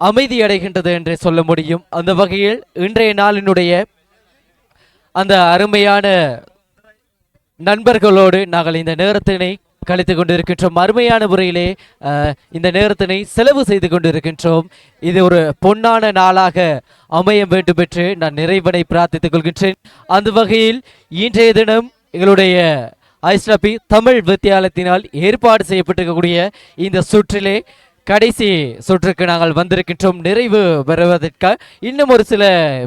அமைதி அடைகின்றது என்று சொல்ல முடியும். அந்த வகையில் இன்றைய நாளினுடைய அந்த அருமையான நண்பர்களோடு நாங்கள் இந்த நேரத்தினை கழித்து கொண்டிருக்கின்றோம். அருமையான முறையிலே இந்த நேரத்தினை செலவு செய்து கொண்டிருக்கின்றோம். இது ஒரு பொன்னான நாளாக அமைய வேண்டும் என்று நான் இறைவனை பிரார்த்தித்துக் கொள்கின்றேன். அந்த வகையில் இன்றைய தினம் எங்களுடைய ஐஸ்ரபி தமிழ் வித்தியாலயத்தினால் ஏற்பாடு செய்யப்பட்டிருக்கக்கூடிய இந்த சுற்றிலே கடைசி சுற்றுக்கு நாங்கள் வந்திருக்கின்றோம். நிறைவு பெறுவதற்கு இன்னும் ஒரு சில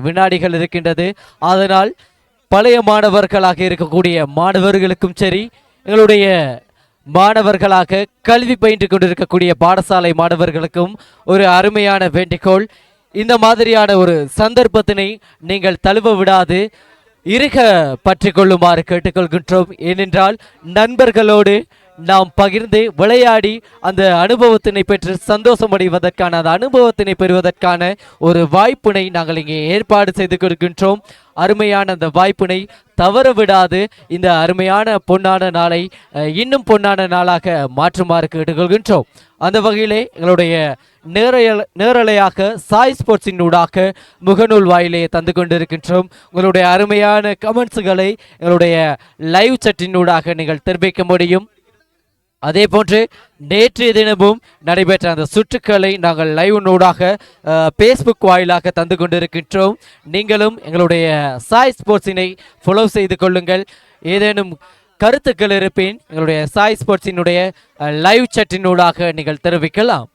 வினாடிகள் இருக்கின்றது. அதனால் பழைய மாணவர்களாக இருக்கக்கூடிய மாணவர்களுக்கும் சரி, எங்களுடைய மாணவர்களாக கல்வி பயின்று கொண்டிருக்கக்கூடிய பாடசாலை மாணவர்களுக்கும் ஒரு அருமையான வேண்டிக்கோள். இந்த மாதிரியான ஒரு சந்தர்ப்பத்தினை நீங்கள் தழுவ விடாது இருக பற்றி கொள்ளுமாறு கேட்டுக்கொள்கின்றோம். ஏனென்றால் நண்பர்களோடு நாம் பகிர்ந்து விளையாடி அந்த அனுபவத்தினை பெற்று சந்தோஷமடைவதற்கான, அந்த அனுபவத்தினை பெறுவதற்கான ஒரு வாய்ப்பினை நாங்கள் இங்கே ஏற்பாடு செய்து கொடுக்கின்றோம். அருமையான அந்த வாய்ப்பினை தவற விடாது இந்த அருமையான பொன்னான நாளை இன்னும் பொன்னான நாளாக மாற்றுமாறு கேட்டுக்கொள்கின்றோம். அந்த வகையிலே எங்களுடைய நேரலையாக சாய் ஸ்போர்ட்ஸின் ஊடாக முகநூல் வாயிலே தந்து கொண்டிருக்கின்றோம். உங்களுடைய அருமையான கமெண்ட்ஸுகளை எங்களுடைய லைவ் சட்டின் ஊடாக நீங்கள் தெரிவிக்க முடியும். அதே போன்று நேற்றைய தினமும் நடைபெற்ற அந்த சுற்றுக்களை நாங்கள் லைவ் நோடாக ஃபேஸ்புக் வாயிலாக தந்து கொண்டிருக்கின்றோம். நீங்களும் எங்களுடைய சாய் ஸ்போர்ட்ஸினை ஃபாலோ செய்து கொள்ளுங்கள். ஏதேனும் கருத்துக்கள் இருப்பின் எங்களுடைய சாய் ஸ்போர்ட்ஸினுடைய லைவ் சட்டினூடாக நீங்கள் தெரிவிக்கலாம்.